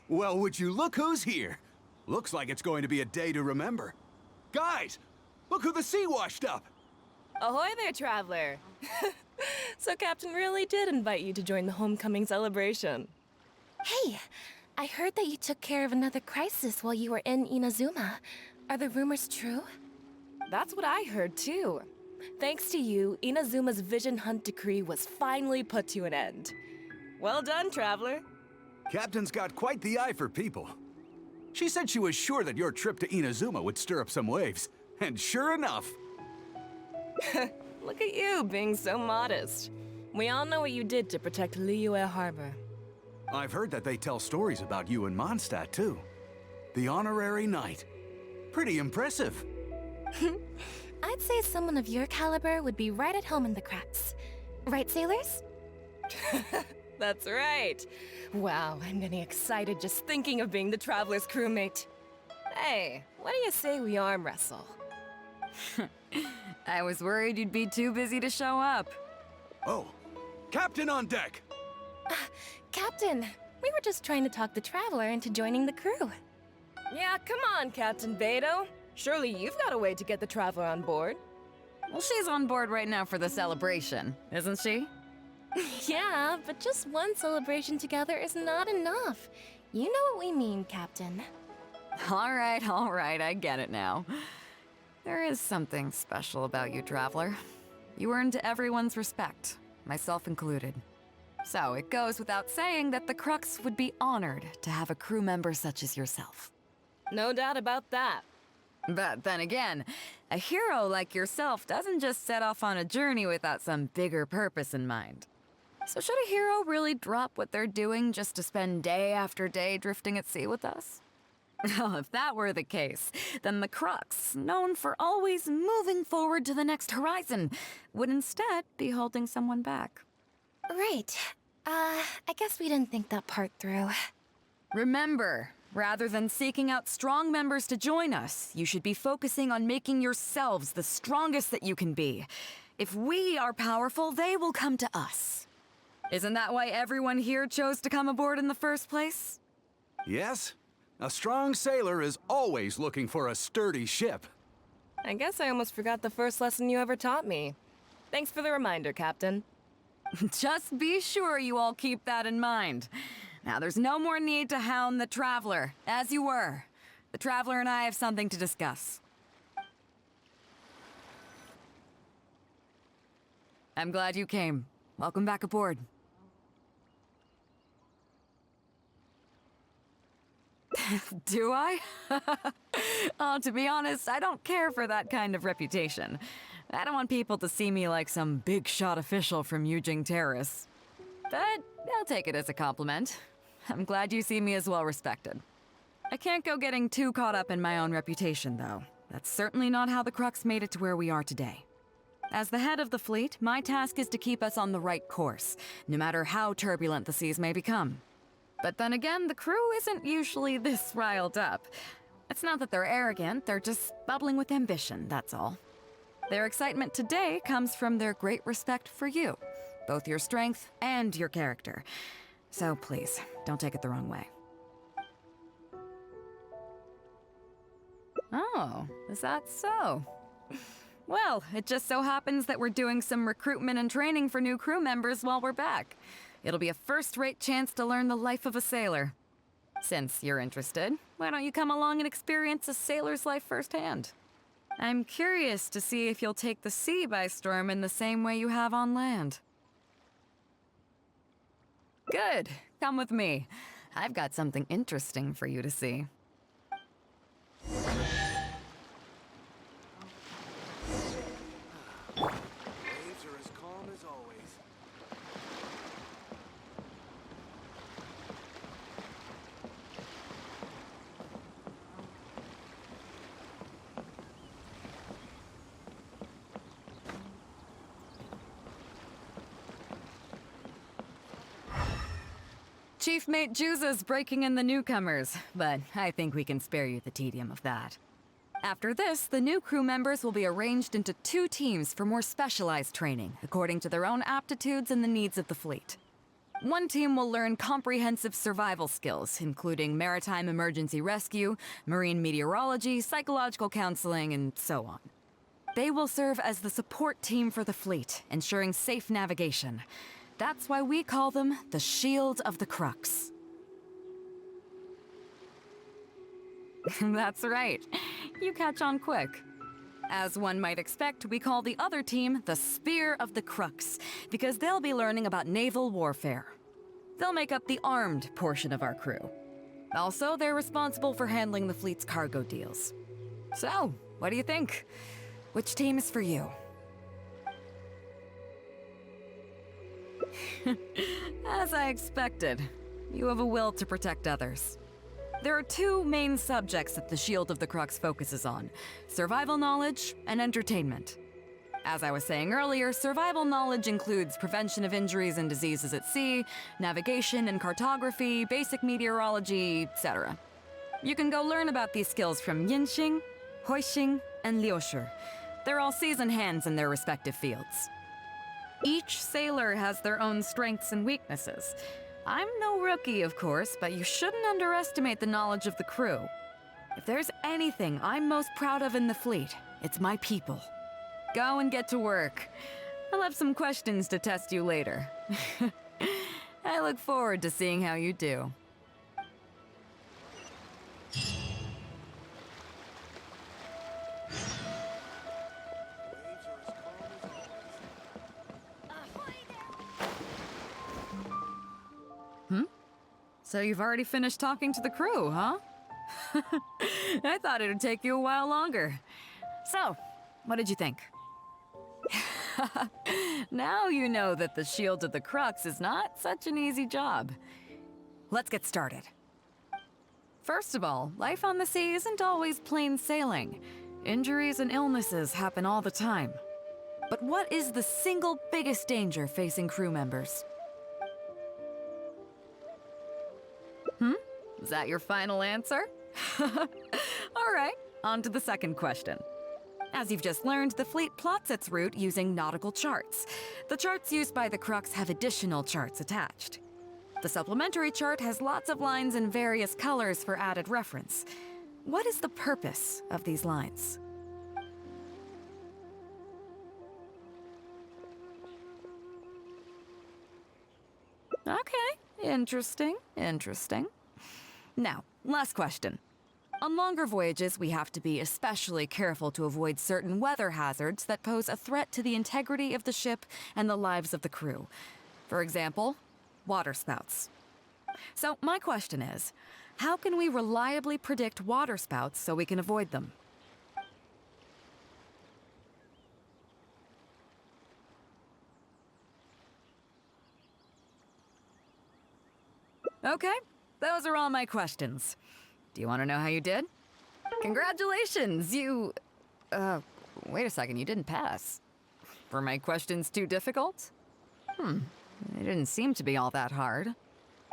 Well, would you look who's here? Looks like it's going to be a day to remember. Guys, look who the sea washed up! Ahoy there, traveler! So Captain really did invite you to join the homecoming celebration. Hey, I heard that you took care of another crisis while you were in Inazuma. Are the rumors true? That's what I heard, too. Thanks to you, Inazuma's Vision Hunt decree was finally put to an end. Well done, traveler. Captain's got quite the eye for people. She said she was sure that your trip to Inazuma would stir up some waves. And sure enough... Look at you, being so modest. We all know what you did to protect Liyue Harbor. I've heard that they tell stories about you in Mondstadt, too. The Honorary Knight. Pretty impressive. I'd say someone of your caliber would be right at home in the cracks. Right, sailors? That's right. Wow, I'm getting excited just thinking of being the Traveler's crewmate. Hey, what do you say we arm wrestle? I was worried you'd be too busy to show up. Oh, Captain on deck! Captain, we were just trying to talk the Traveler into joining the crew. Yeah, come on, Captain Beidou. Surely you've got a way to get the Traveler on board. Well, she's on board right now for the celebration, isn't she? Yeah, but just one celebration together is not enough. You know what we mean, Captain. All right, I get it now. There is something special about you, Traveler. You earned everyone's respect, myself included. So it goes without saying that the Crux would be honored to have a crew member such as yourself. No doubt about that. But then again, a hero like yourself doesn't just set off on a journey without some bigger purpose in mind. So should a hero really drop what they're doing just to spend day after day drifting at sea with us? Well, if that were the case, then the Crux, known for always moving forward to the next horizon, would instead be holding someone back. Right. I guess we didn't think that part through. Remember, rather than seeking out strong members to join us, you should be focusing on making yourselves the strongest that you can be. If we are powerful, they will come to us. Isn't that why everyone here chose to come aboard in the first place? Yes? A strong sailor is always looking for a sturdy ship. I guess I almost forgot the first lesson you ever taught me. Thanks for the reminder, Captain. Just be sure you all keep that in mind. Now, there's no more need to hound the Traveler, as you were. The Traveler and I have something to discuss. I'm glad you came. Welcome back aboard. Do I? Oh, to be honest, I don't care for that kind of reputation. I don't want people to see me like some big shot official from Yujing Terrace. But I'll take it as a compliment. I'm glad you see me as well respected. I can't go getting too caught up in my own reputation, though. That's certainly not how the Crux made it to where we are today. As the head of the fleet, my task is to keep us on the right course, no matter how turbulent the seas may become. But then again, the crew isn't usually this riled up. It's not that they're arrogant, they're just bubbling with ambition, that's all. Their excitement today comes from their great respect for you, both your strength and your character. So please, don't take it the wrong way. Oh, is that so? Well, it just so happens that we're doing some recruitment and training for new crew members while we're back. It'll be a first-rate chance to learn the life of a sailor. Since you're interested, why don't you come along and experience a sailor's life firsthand? I'm curious to see if you'll take the sea by storm in the same way you have on land. Good. Come with me. I've got something interesting for you to see. Waves are as calm as always. Chief Mate Juza's breaking in the newcomers, but I think we can spare you the tedium of that. After this, the new crew members will be arranged into 2 teams for more specialized training, according to their own aptitudes and the needs of the fleet. One team will learn comprehensive survival skills, including maritime emergency rescue, marine meteorology, psychological counseling, and so on. They will serve as the support team for the fleet, ensuring safe navigation. That's why we call them the Shield of the Crux. That's right. You catch on quick. As one might expect, we call the other team the Spear of the Crux, because they'll be learning about naval warfare. They'll make up the armed portion of our crew. Also, they're responsible for handling the fleet's cargo deals. So, what do you think? Which team is for you? As I expected, you have a will to protect others. There are two main subjects that the Shield of the Crux focuses on: survival knowledge and entertainment. As I was saying earlier, survival knowledge includes prevention of injuries and diseases at sea, navigation and cartography, basic meteorology, etc. You can go learn about these skills from Genshin, Hoixing, and Liushi. They're all seasoned hands in their respective fields. Each sailor has their own strengths and weaknesses. I'm no rookie, of course, but you shouldn't underestimate the knowledge of the crew. If there's anything I'm most proud of in the fleet, it's my people. Go and get to work. I'll have some questions to test you later. I look forward to seeing how you do. So you've already finished talking to the crew, huh? I thought it'd take you a while longer. So, what did you think? Now you know that the Shield of the Crux is not such an easy job. Let's get started. First of all, life on the sea isn't always plain sailing. Injuries and illnesses happen all the time. But what is the single biggest danger facing crew members? Is that your final answer? All right, on to the second question. As you've just learned, the fleet plots its route using nautical charts. The charts used by the Crux have additional charts attached. The supplementary chart has lots of lines in various colors for added reference. What is the purpose of these lines? Okay, interesting. Now, last question. On longer voyages, we have to be especially careful to avoid certain weather hazards that pose a threat to the integrity of the ship and the lives of the crew. For example, water spouts. So my question is, how can we reliably predict water spouts so we can avoid them? Okay, those are all my questions. Do you want to know how you did? Congratulations, you... wait a second, you didn't pass. Were my questions too difficult? They didn't seem to be all that hard.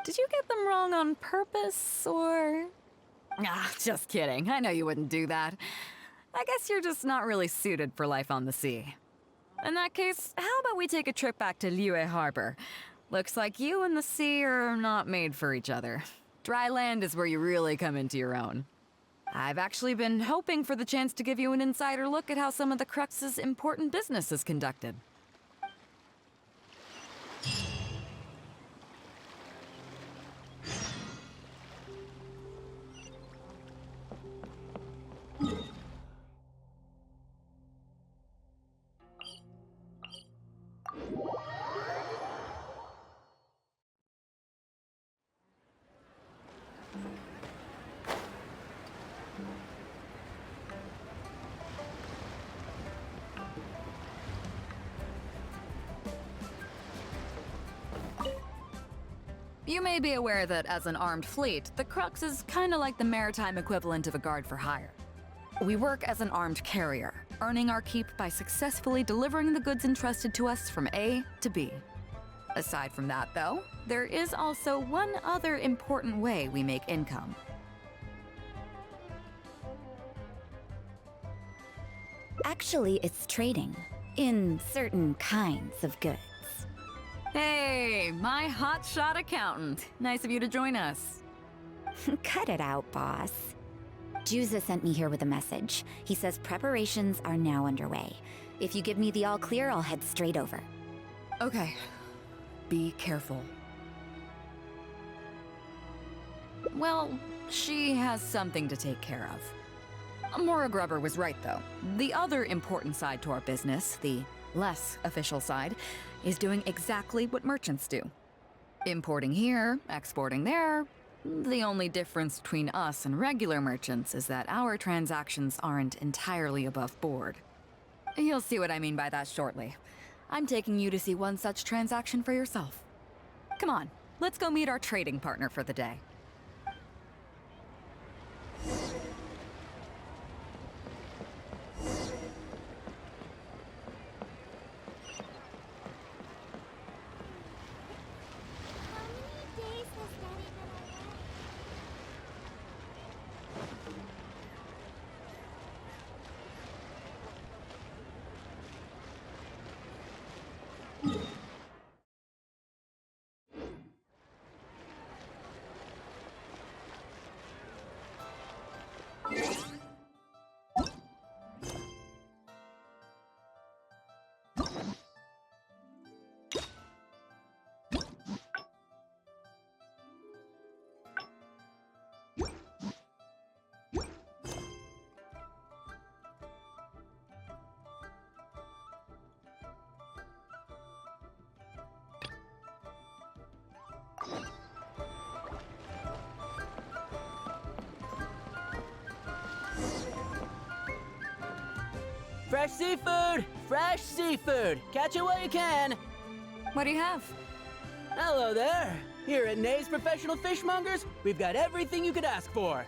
Did you get them wrong on purpose, or...? Ah, just kidding. I know you wouldn't do that. I guess you're just not really suited for life on the sea. In that case, how about we take a trip back to Liyue Harbor? Looks like you and the sea are not made for each other. Dry land is where you really come into your own. I've actually been hoping for the chance to give you an insider look at how some of the Crux's important business is conducted. You may be aware that as an armed fleet, the Crux is kinda like the maritime equivalent of a guard for hire. We work as an armed carrier, earning our keep by successfully delivering the goods entrusted to us from A to B. Aside from that, though, there is also one other important way we make income. Actually, it's trading in certain kinds of goods. Hey, my hotshot accountant. Nice of you to join us. Cut it out, boss. Juza sent me here with a message. He says preparations are now underway. If you give me the all clear, I'll head straight over. Okay. Be careful. Well, she has something to take care of. Mora Grubber was right, though. The other important side to our business, the less official side, is doing exactly what merchants do. Importing here, exporting there. The only difference between us and regular merchants is that our transactions aren't entirely above board. You'll see what I mean by that shortly. I'm taking you to see one such transaction for yourself. Come on, let's go meet our trading partner for the day. Fresh seafood! Fresh seafood! Catch it while you can! What do you have? Hello there! Here at Nay's Professional Fishmongers, we've got everything you could ask for.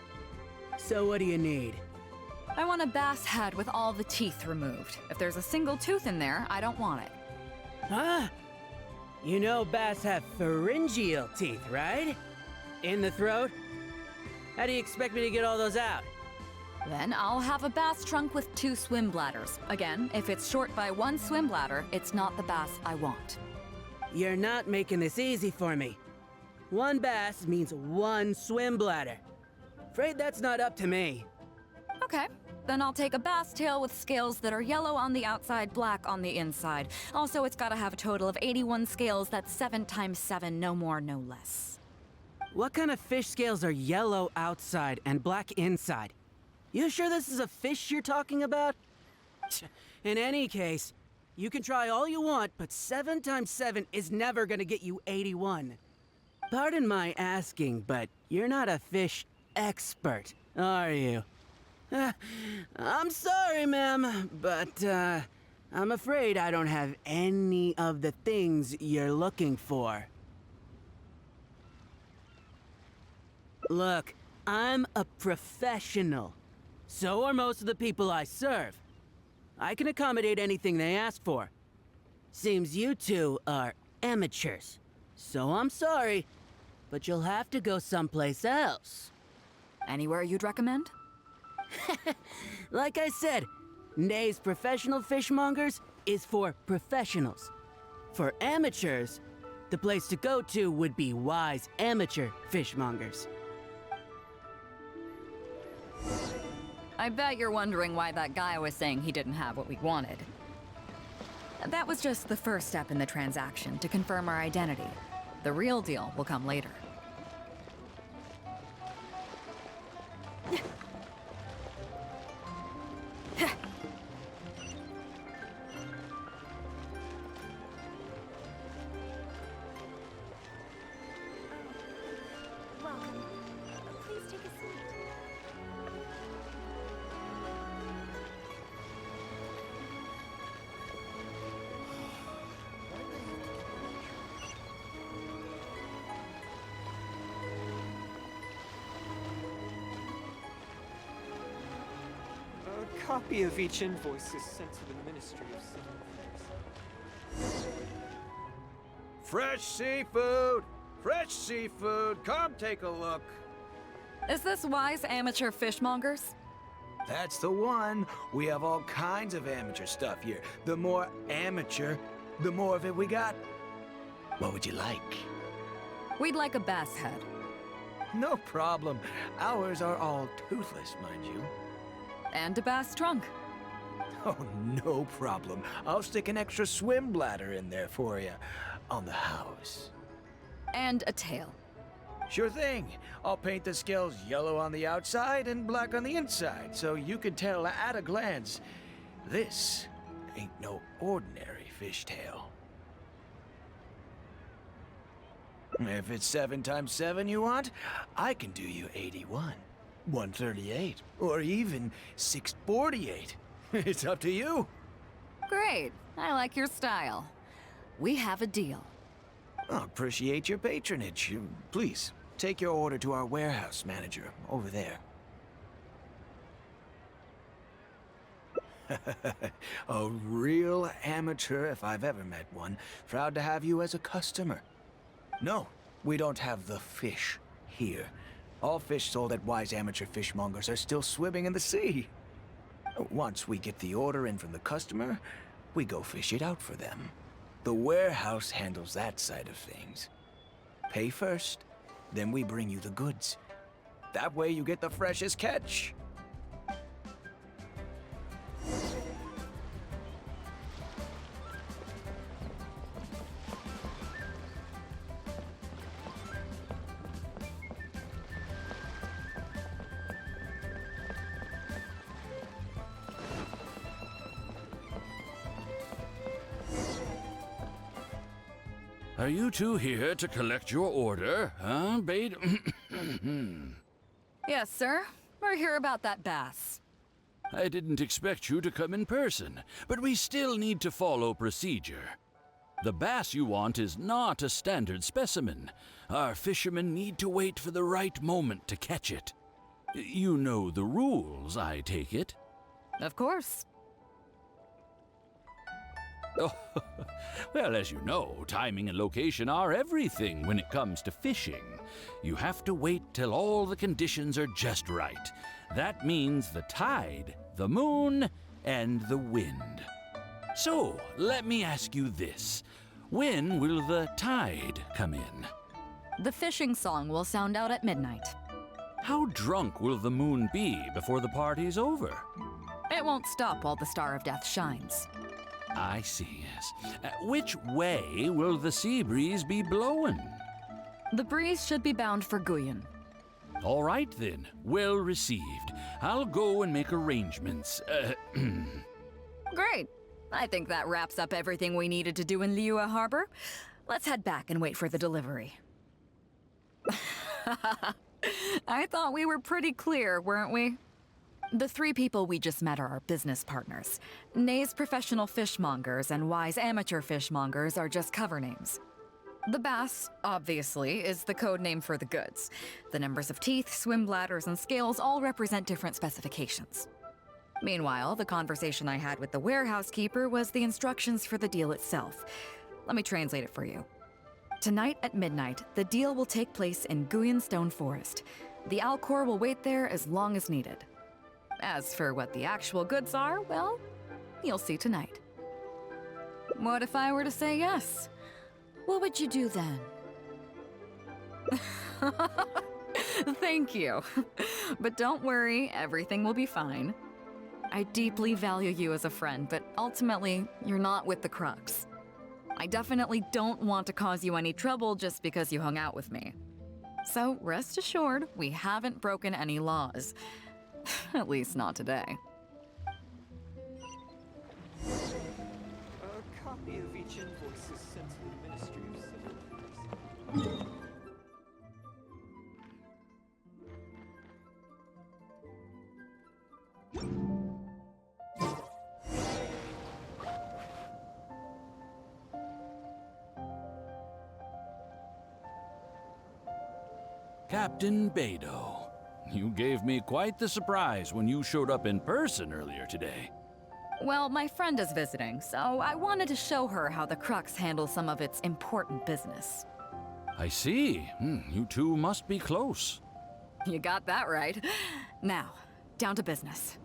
So what do you need? I want a bass head with all the teeth removed. If there's a single tooth in there, I don't want it. Huh? You know bass have pharyngeal teeth, right? In the throat? How do you expect me to get all those out? Then I'll have a bass trunk with 2 swim bladders. Again, if it's short by 1 swim bladder, it's not the bass I want. You're not making this easy for me. 1 bass means 1 swim bladder. Afraid that's not up to me. Okay, then I'll take a bass tail with scales that are yellow on the outside, black on the inside. Also, it's gotta have a total of 81 scales, that's 7 times 7, no more, no less. What kind of fish scales are yellow outside and black inside? You sure this is a fish you're talking about? In any case, you can try all you want, but 7 times 7 is never gonna get you 81. Pardon my asking, but you're not a fish expert, are you? I'm sorry, ma'am, but I'm afraid I don't have any of the things you're looking for. Look, I'm a professional. So are most of the people I serve. I can accommodate anything they ask for. Seems you two are amateurs. So I'm sorry, but you'll have to go someplace else. Anywhere you'd recommend? Like I said, Nay's Professional Fishmongers is for professionals. For amateurs, the place to go to would be Wise Amateur Fishmongers. I bet you're wondering why that guy was saying he didn't have what we wanted. That was just the first step in the transaction to confirm our identity. The real deal will come later. Welcome. Please take a seat. A copy of each invoice is sent to the Ministry of Civil Affairs. Fresh seafood! Fresh seafood! Come take a look. Is this Wise Amateur Fishmongers? That's the one. We have all kinds of amateur stuff here. The more amateur, the more of it we got. What would you like? We'd like a bass head. No problem. Ours are all toothless, mind you. And a bass trunk. Oh, no problem. I'll stick an extra swim bladder in there for you. On the house. And a tail. Sure thing. I'll paint the scales yellow on the outside and black on the inside, so you can tell at a glance, this ain't no ordinary fishtail. If it's 7 times 7 you want, I can do you 81, 138, or even 648. It's up to you. Great. I like your style. We have a deal. I appreciate your patronage. Please, take your order to our warehouse manager over there. A real amateur if I've ever met one. Proud to have you as a customer. No, we don't have the fish here. All fish sold at Wise Amateur Fishmongers are still swimming in the sea. Once we get the order in from the customer, we go fish it out for them. The warehouse handles that side of things. Pay first, then we bring you the goods. That way you get the freshest catch. Are you two here to collect your order, huh, Beidou? Yes, sir. We're here about that bass. I didn't expect you to come in person, but we still need to follow procedure. The bass you want is not a standard specimen. Our fishermen need to wait for the right moment to catch it. You know the rules, I take it? Of course. Oh, well, as you know, timing and location are everything when it comes to fishing. You have to wait till all the conditions are just right. That means the tide, the moon, and the wind. So, let me ask you this. When will the tide come in? The fishing song will sound out at midnight. How drunk will the moon be before the party's over? It won't stop while the Star of Death shines. I see, yes. Which way will the sea breeze be blowing? The breeze should be bound for Guyan. All right then, well received. I'll go and make arrangements. Great. I think that wraps up everything we needed to do in Liyue Harbor. Let's head back and wait for the delivery. I thought we were pretty clear, weren't we? The 3 people we just met are our business partners. Nay's professional fishmongers and Wise amateur fishmongers are just cover names. The bass, obviously, is the code name for the goods. The numbers of teeth, swim bladders, and scales all represent different specifications. Meanwhile, the conversation I had with the warehouse keeper was the instructions for the deal itself. Let me translate it for you. Tonight at midnight, the deal will take place in Guyan Stone Forest. The Alcor will wait there as long as needed. As for what the actual goods are, well, you'll see tonight. What if I were to say yes? What would you do then? Thank you. But don't worry, everything will be fine. I deeply value you as a friend, but ultimately, you're not with the Crux. I definitely don't want to cause you any trouble just because you hung out with me. So rest assured, we haven't broken any laws. At least not today. A copy of each invoice is sent to the Ministry of Civil Affairs. Captain Beidou. You gave me quite the surprise when you showed up in person earlier today. Well, my friend is visiting, so I wanted to show her how the Crux handles some of its important business. I see. You two must be close. You got that right. Now, down to business.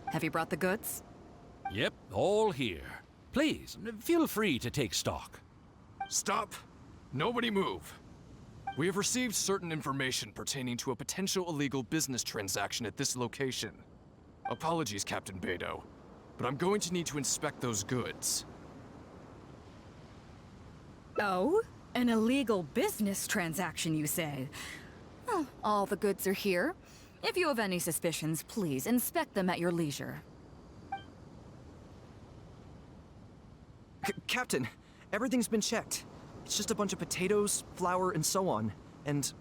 Have you brought the goods? Yep, all here. Please, feel free to take stock. Stop! Nobody move. We have received certain information pertaining to a potential illegal business transaction at this location. Apologies, Captain Beidou, but I'm going to need to inspect those goods. Oh? An illegal business transaction, you say? Well, all the goods are here. If you have any suspicions, please inspect them at your leisure. Captain, everything's been checked. It's just a bunch of potatoes, flour, and so on. And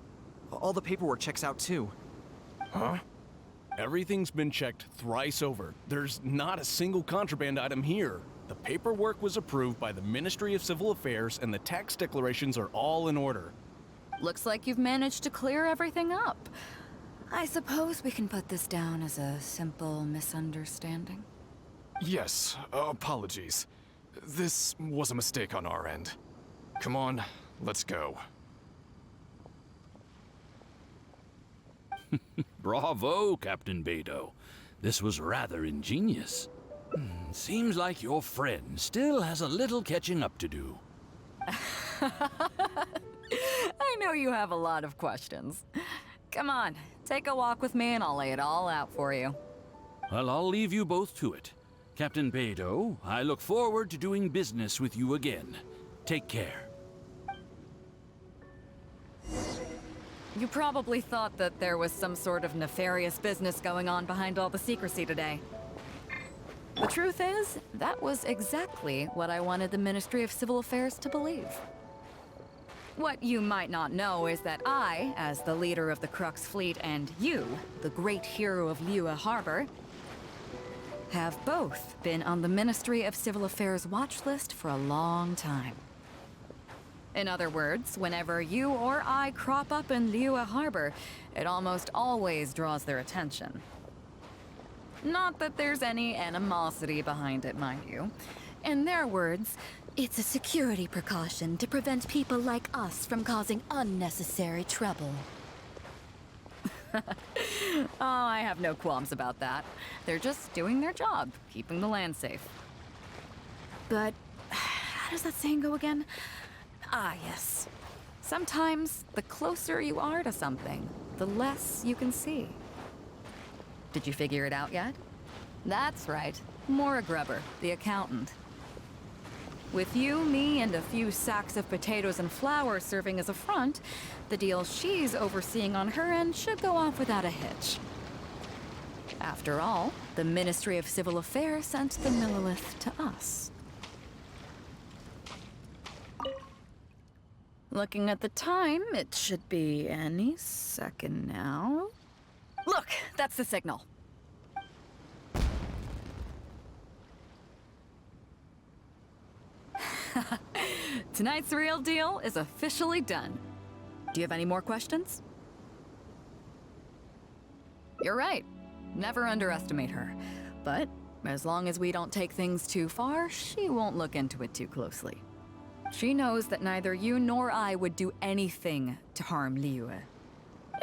all the paperwork checks out too. Huh? Everything's been checked thrice over. There's not a single contraband item here. The paperwork was approved by the Ministry of Civil Affairs and the tax declarations are all in order. Looks like you've managed to clear everything up. I suppose we can put this down as a simple misunderstanding. Yes, apologies. This was a mistake on our end. Come on, let's go. Bravo, Captain Beidou. This was rather ingenious. Seems like your friend still has a little catching up to do. I know you have a lot of questions. Come on, take a walk with me and I'll lay it all out for you. Well, I'll leave you both to it. Captain Beidou, I look forward to doing business with you again. Take care. You probably thought that there was some sort of nefarious business going on behind all the secrecy today. The truth is, that was exactly what I wanted the Ministry of Civil Affairs to believe. What you might not know is that I, as the leader of the Crux Fleet, and you, the great hero of Liyue Harbor, have both been on the Ministry of Civil Affairs watch list for a long time. In other words, whenever you or I crop up in Liyue Harbor, it almost always draws their attention. Not that there's any animosity behind it, mind you. In their words, It's a security precaution to prevent people like us from causing unnecessary trouble. oh, I have no qualms about that. They're just doing their job, keeping the land safe. But how does that saying go again? Ah, yes. Sometimes the closer you are to something, the less you can see. Did you figure it out yet? That's right. Mora Grubber, the accountant. With you, me, and a few sacks of potatoes and flour serving as a front, the deal she's overseeing on her end should go off without a hitch. After all, the Ministry of Civil Affairs sent the Millilith to us. Looking at the time, it should be any second now. Look, that's the signal. Tonight's real deal is officially done. Do you have any more questions? You're right. Never underestimate her. But as long as we don't take things too far, she won't look into it too closely. She knows that neither you nor I would do anything to harm Liyue.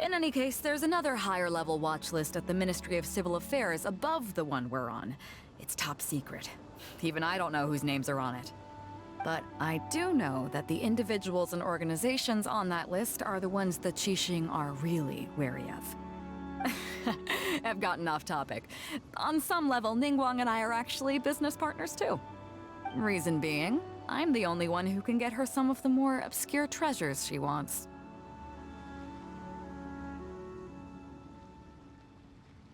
In any case, there's another higher-level watch list at the Ministry of Civil Affairs above the one we're on. It's top secret. Even I don't know whose names are on it. But I do know that the individuals and organizations on that list are the ones the Qixing are really wary of. I've gotten off topic. On some level, Ningguang and I are actually business partners too. Reason being, I'm the only one who can get her some of the more obscure treasures she wants.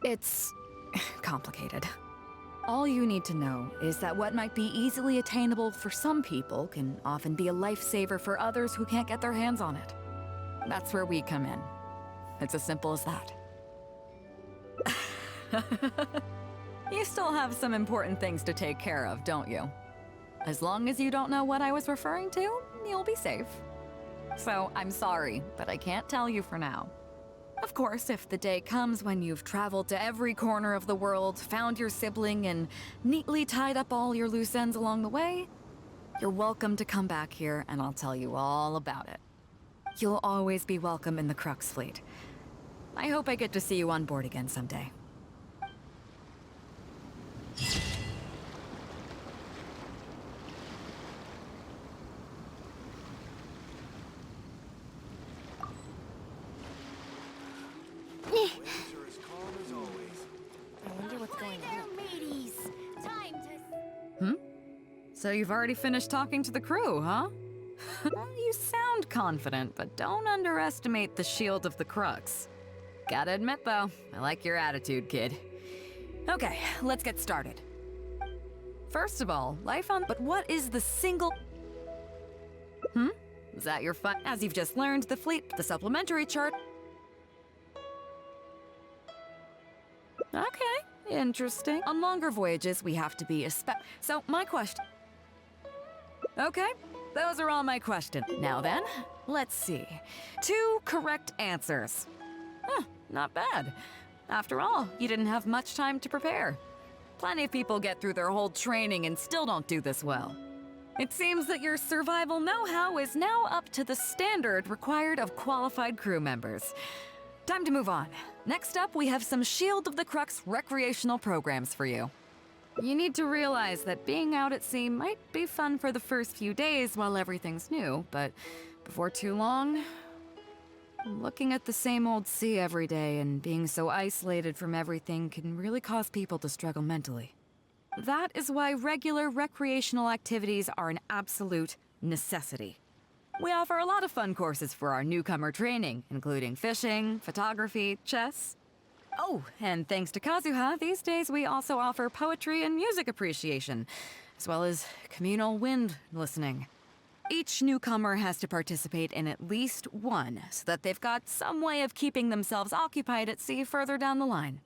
It's complicated. All you need to know is that what might be easily attainable for some people can often be a lifesaver for others who can't get their hands on it. That's where we come in. It's as simple as that. You still have some important things to take care of, don't you? As long as you don't know what I was referring to, you'll be safe. So, I'm sorry, but I can't tell you for now. Of course, if the day comes when you've traveled to every corner of the world, found your sibling, and neatly tied up all your loose ends along the way, you're welcome to come back here and I'll tell you all about it. You'll always be welcome in the Crux Fleet. I hope I get to see you on board again someday. So you've already finished talking to the crew, huh? You sound confident, but don't underestimate the shield of the Crux. Gotta admit, though, I like your attitude, kid. Okay, let's get started. First of all, life on... But what is the single... Is that your fun? As you've just learned, the supplementary chart... Okay, interesting. On longer voyages, we have to be So, my question... Okay, those are all my questions. Now then, let's see. 2 correct answers. Not bad. After all, you didn't have much time to prepare. Plenty of people get through their whole training and still don't do this well. It seems that your survival know-how is now up to the standard required of qualified crew members. Time to move on. Next up, we have some Shield of the Crux recreational programs for you. You need to realize that being out at sea might be fun for the first few days while everything's new, but before too long, looking at the same old sea every day and being so isolated from everything can really cause people to struggle mentally. That is why regular recreational activities are an absolute necessity. We offer a lot of fun courses for our newcomer training, including fishing, photography, chess. Oh, and thanks to Kazuha, these days we also offer poetry and music appreciation, as well as communal wind listening. Each newcomer has to participate in at least one, so that they've got some way of keeping themselves occupied at sea further down the line.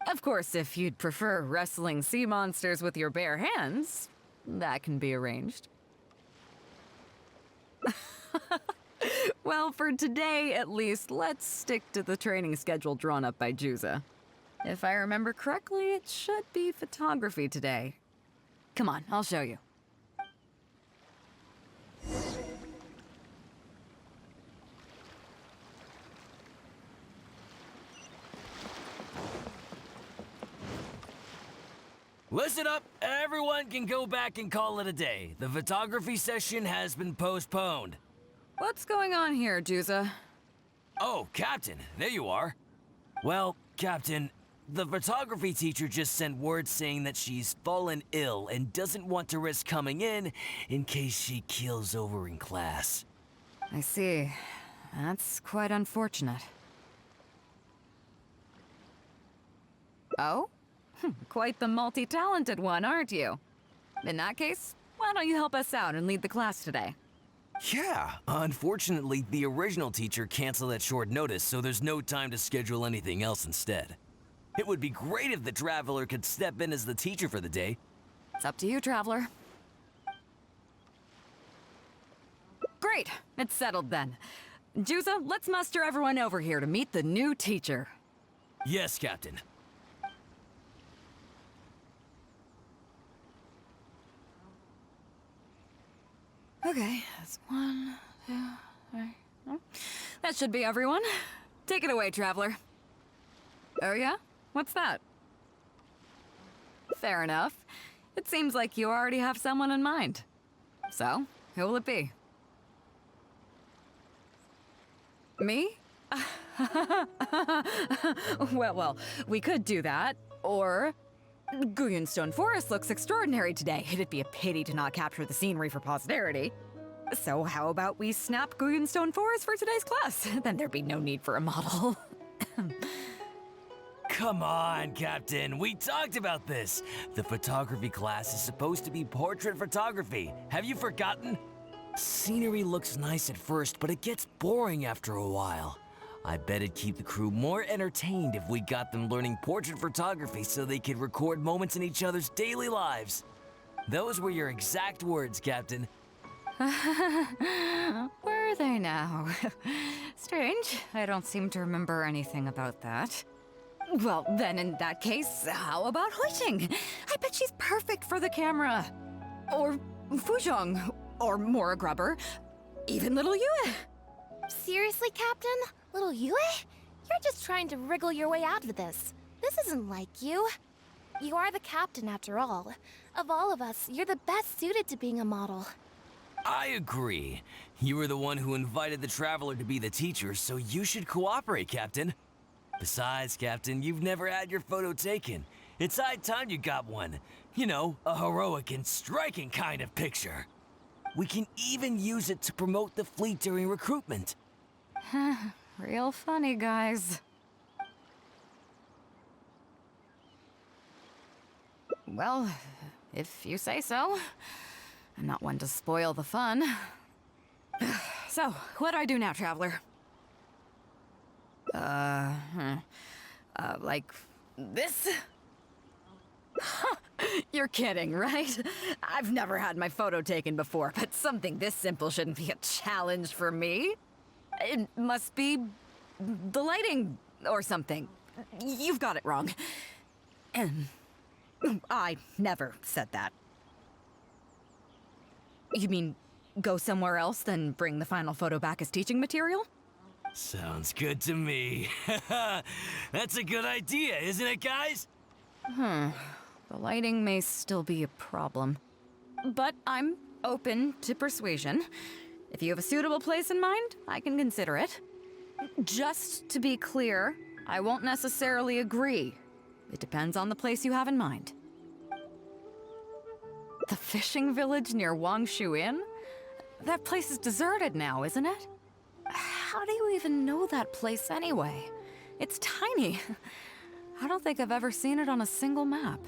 Of course, if you'd prefer wrestling sea monsters with your bare hands, that can be arranged. Well, for today at least, let's stick to the training schedule drawn up by Juza. If I remember correctly, it should be photography today. Come on, I'll show you. Listen up, everyone can go back and call it a day. The photography session has been postponed. What's going on here, Juza? Oh, Captain, there you are. Well, Captain, the photography teacher just sent word saying that she's fallen ill and doesn't want to risk coming in case she keels over in class. I see. That's quite unfortunate. Oh? Quite the multi-talented one, aren't you? In that case, why don't you help us out and lead the class today? Yeah, unfortunately, the original teacher canceled at short notice, so there's no time to schedule anything else instead. It would be great if the Traveler could step in as the teacher for the day. It's up to you, Traveler. Great, it's settled then. Juza, let's muster everyone over here to meet the new teacher. Yes, Captain. Okay, that's 1, 2, 3. Oh, that should be everyone. Take it away, Traveler. Oh yeah? What's that? Fair enough. It seems like you already have someone in mind. So, who will it be? Me? Well, we could do that, or... Guyunstone Forest looks extraordinary today. It'd be a pity to not capture the scenery for posterity. So how about we snap Guyunstone Forest for today's class? Then there'd be no need for a model. Come on, Captain. We talked about this. The photography class is supposed to be portrait photography. Have you forgotten? Scenery looks nice at first, but it gets boring after a while. I bet it'd keep the crew more entertained if we got them learning portrait photography so they could record moments in each other's daily lives. Those were your exact words, Captain. Were they now? Strange. I don't seem to remember anything about that. Well, then in that case, how about Huixing? I bet she's perfect for the camera. Or Fuzhong. Or Mora Grubber. Even little Yue. Seriously, Captain? Little Yue? You're just trying to wriggle your way out of this. This isn't like you. You are the captain, after all. Of all of us, you're the best suited to being a model. I agree. You were the one who invited the Traveler to be the teacher, so you should cooperate, Captain. Besides, Captain, you've never had your photo taken. It's high time you got one. You know, a heroic and striking kind of picture. We can even use it to promote the fleet during recruitment. Real funny, guys. Well, if you say so. I'm not one to spoil the fun. So, what do I do now, Traveler? Like this? You're kidding, right? I've never had my photo taken before, but something this simple shouldn't be a challenge for me. It must be the lighting or something. You've got it wrong. I never said that. You mean go somewhere else, then bring the final photo back as teaching material? Sounds good to me. That's a good idea, isn't it, guys? The lighting may still be a problem. But I'm open to persuasion. If you have a suitable place in mind, I can consider it. Just to be clear, I won't necessarily agree. It depends on the place you have in mind. The fishing village near Wangshu Inn? That place is deserted now, isn't it? How do you even know that place anyway? It's tiny. I don't think I've ever seen it on a single map.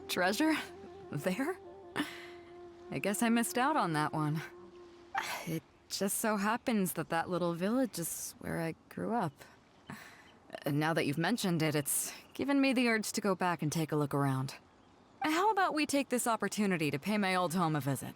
Treasure? There? I guess I missed out on that one. It just so happens that that little village is where I grew up. Now that you've mentioned it, it's given me the urge to go back and take a look around. How about we take this opportunity to pay my old home a visit?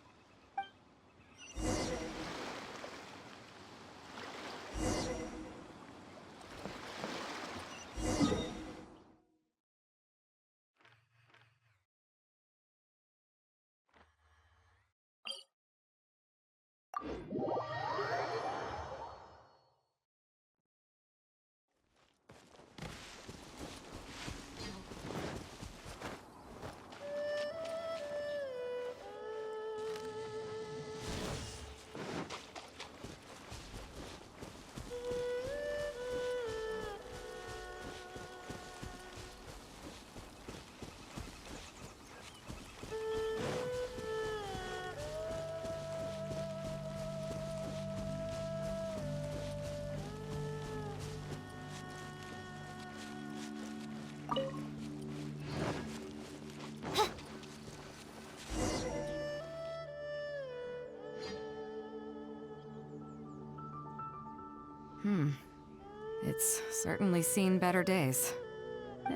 It's certainly seen better days.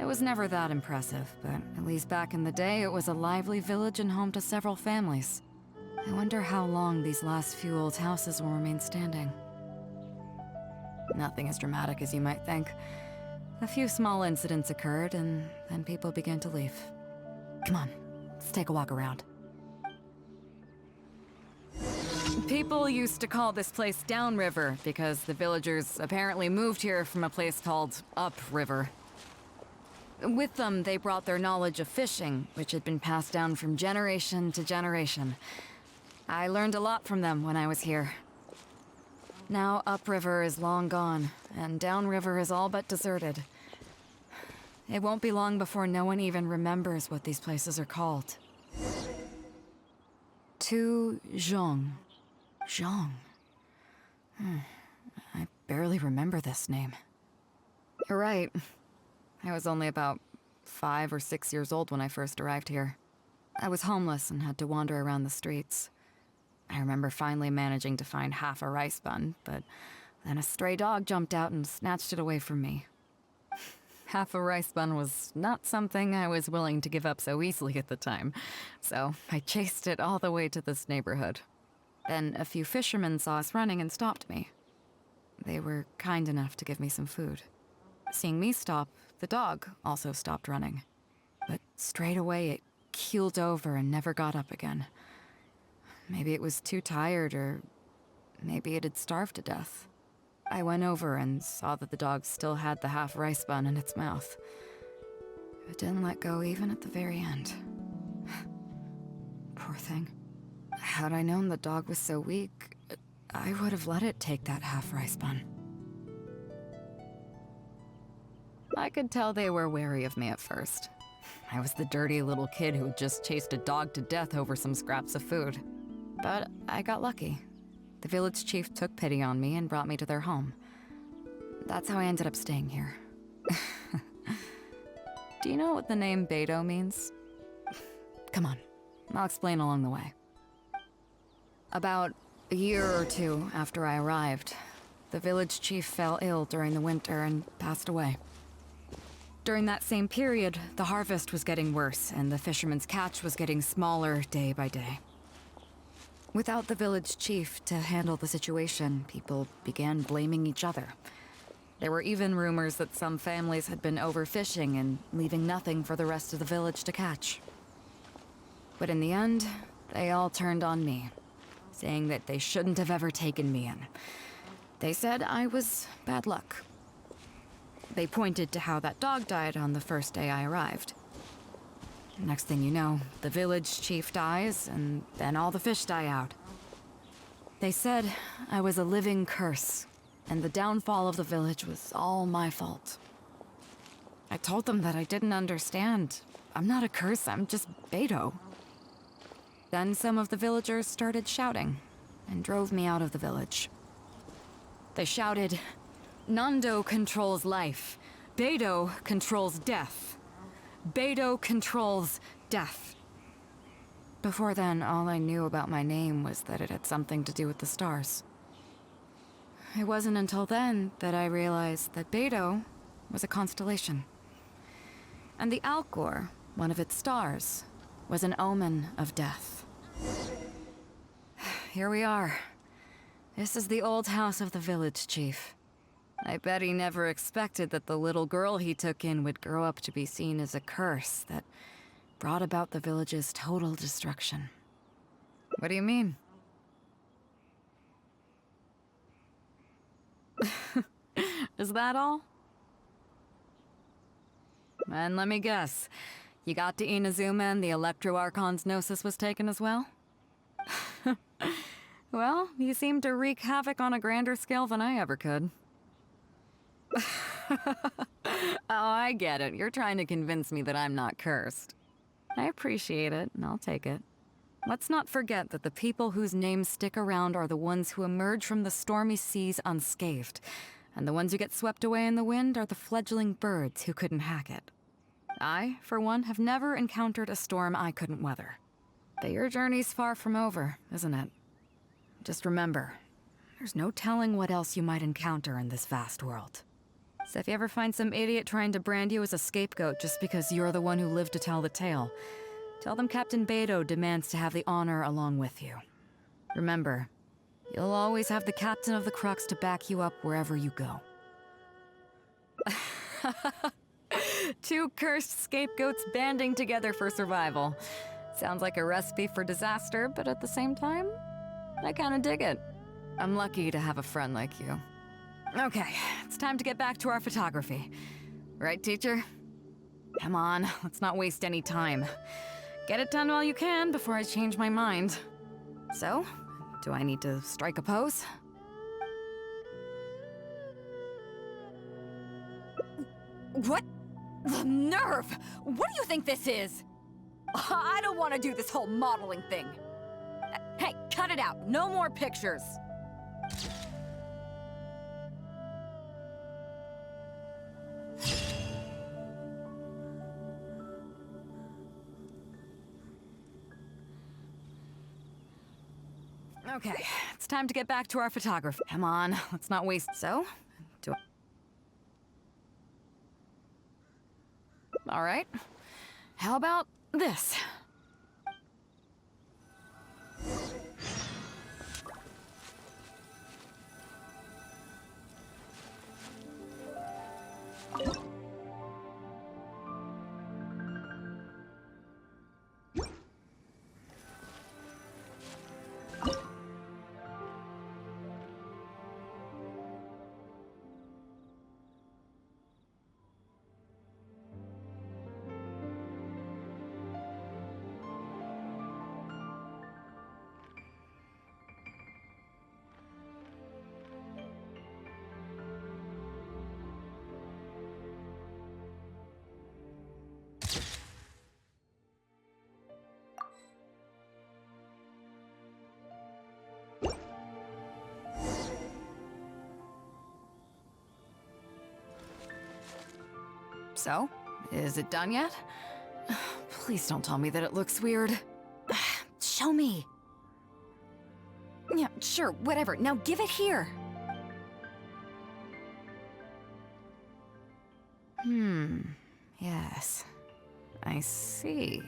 It was never that impressive, but at least back in the day, it was a lively village and home to several families. I wonder how long these last few old houses will remain standing. Nothing as dramatic as you might think. A few small incidents occurred, and then people began to leave. Come on, let's take a walk around. People used to call this place Downriver because the villagers apparently moved here from a place called Upriver. With them, they brought their knowledge of fishing, which had been passed down from generation to generation. I learned a lot from them when I was here. Now Upriver is long gone, and Downriver is all but deserted. It won't be long before no one even remembers what these places are called. Tu Zhong. Zhong. I barely remember this name. You're right. I was only about 5 or 6 years old when I first arrived here. I was homeless and had to wander around the streets. I remember finally managing to find half a rice bun, but then a stray dog jumped out and snatched it away from me. Half a rice bun was not something I was willing to give up so easily at the time, so I chased it all the way to this neighborhood. Then a few fishermen saw us running and stopped me. They were kind enough to give me some food. Seeing me stop, the dog also stopped running. But straight away it keeled over and never got up again. Maybe it was too tired, or maybe it had starved to death. I went over and saw that the dog still had the half rice bun in its mouth. It didn't let go even at the very end. Poor thing. Had I known the dog was so weak, I would have let it take that half rice bun. I could tell they were wary of me at first. I was the dirty little kid who had just chased a dog to death over some scraps of food. But I got lucky. The village chief took pity on me and brought me to their home. That's how I ended up staying here. Do you know what the name Beidou means? Come on, I'll explain along the way. About a year or two after I arrived, the village chief fell ill during the winter and passed away. During that same period, the harvest was getting worse and the fishermen's catch was getting smaller day by day. Without the village chief to handle the situation, people began blaming each other. There were even rumors that some families had been overfishing and leaving nothing for the rest of the village to catch. But in the end, they all turned on me, saying that they shouldn't have ever taken me in. They said I was bad luck. They pointed to how that dog died on the first day I arrived. Next thing you know, the village chief dies, and then all the fish die out. They said I was a living curse, and the downfall of the village was all my fault. I told them that I didn't understand. I'm not a curse, I'm just Beidou. Then some of the villagers started shouting, and drove me out of the village. They shouted, "Nando controls life. Beidou controls death. Beidou controls death." Before then, all I knew about my name was that it had something to do with the stars. It wasn't until then that I realized that Beidou was a constellation. And the Alcor, one of its stars, was an omen of death. Here we are. This is the old house of the village chief. I bet he never expected that the little girl he took in would grow up to be seen as a curse that brought about the village's total destruction. What do you mean? Is that all? And let me guess, you got to Inazuma and the Electro Archon's Gnosis was taken as well? Well, you seem to wreak havoc on a grander scale than I ever could. Oh, I get it. You're trying to convince me that I'm not cursed. I appreciate it, and I'll take it. Let's not forget that the people whose names stick around are the ones who emerge from the stormy seas unscathed, and the ones who get swept away in the wind are the fledgling birds who couldn't hack it. I, for one, have never encountered a storm I couldn't weather. But your journey's far from over, isn't it? Just remember, there's no telling what else you might encounter in this vast world. So if you ever find some idiot trying to brand you as a scapegoat just because you're the one who lived to tell the tale, tell them Captain Beidou demands to have the honor along with you. Remember, you'll always have the captain of the Crux to back you up wherever you go. Two cursed scapegoats banding together for survival. Sounds like a recipe for disaster, but at the same time, I kinda dig it. I'm lucky to have a friend like you. Okay, it's time to get back to our photography. Right, teacher? Come on, let's not waste any time. Get it done while you can before I change my mind. So, do I need to strike a pose? What? The nerve! What do you think this is? I don't want to do this whole modeling thing. Hey, cut it out. No more pictures. Okay, it's time to get back to our photography. Come on, let's not waste. So, do I... All right. How about this? So, is it done yet? Please don't tell me that it looks weird. Show me. Yeah, sure, whatever. Now give it here. Yes. I see.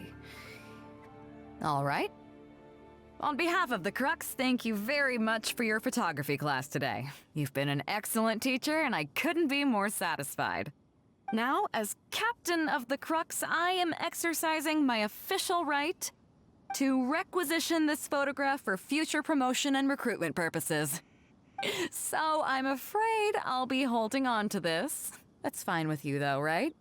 All right. On behalf of the Crux, thank you very much for your photography class today. You've been an excellent teacher, and I couldn't be more satisfied. Now, as captain of the Crux, I am exercising my official right to requisition this photograph for future promotion and recruitment purposes. So I'm afraid I'll be holding on to this. That's fine with you, though, right?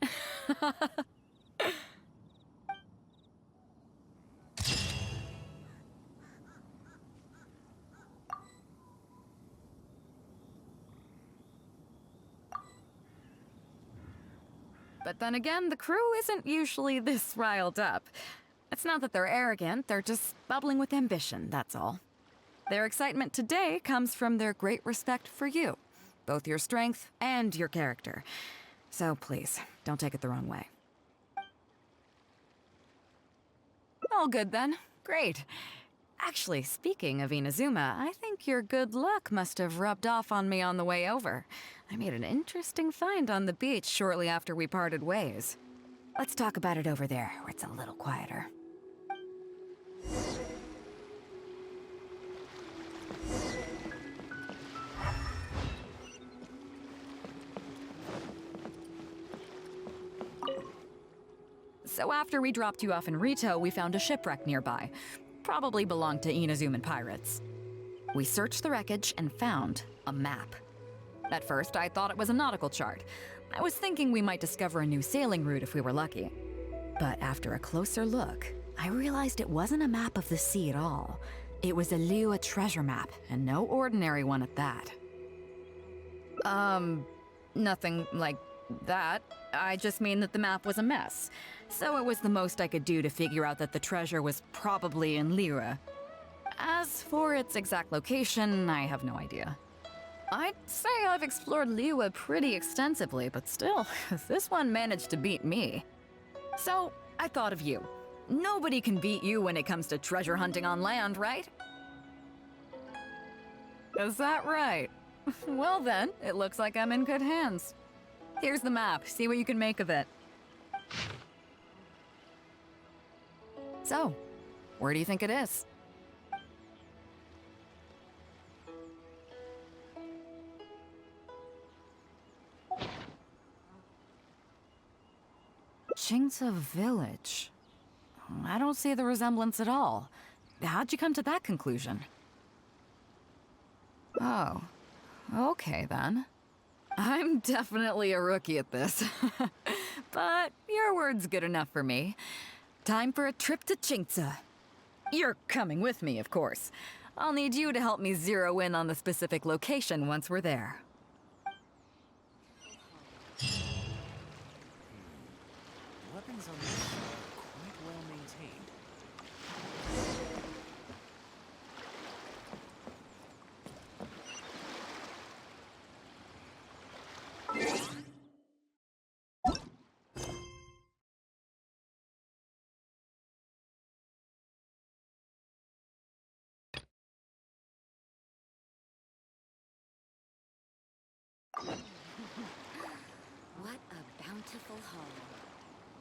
But then again, the crew isn't usually this riled up. It's not that they're arrogant, they're just bubbling with ambition, that's all. Their excitement today comes from their great respect for you, both your strength and your character. So please, don't take it the wrong way. All good then. Great. Actually, speaking of Inazuma, I think your good luck must have rubbed off on me on the way over. I made an interesting find on the beach shortly after we parted ways. Let's talk about it over there, where it's a little quieter. So after we dropped you off in Rito, we found a shipwreck nearby. Probably belonged to Inazuman pirates. We searched the wreckage and found a map. At first, I thought it was a nautical chart. I was thinking we might discover a new sailing route if we were lucky. But after a closer look, I realized it wasn't a map of the sea at all. It was a Liyue treasure map, and no ordinary one at that. Nothing like that. I just mean that the map was a mess. So it was the most I could do to figure out that the treasure was probably in Liyue. As for its exact location, I have no idea. I'd say I've explored Liyue pretty extensively, but still, this one managed to beat me. So, I thought of you. Nobody can beat you when it comes to treasure hunting on land, right? Is that right? Well then, it looks like I'm in good hands. Here's the map. See what you can make of it. So, where do you think it is? Quince Village. I don't see the resemblance at all. How'd you come to that conclusion? Oh, okay then. I'm definitely a rookie at this. But your word's good enough for me. Time for a trip to Quince. You're coming with me, of course. I'll need you to help me zero in on the specific location once we're there. Weapons on this side are quite well maintained. What a bountiful haul.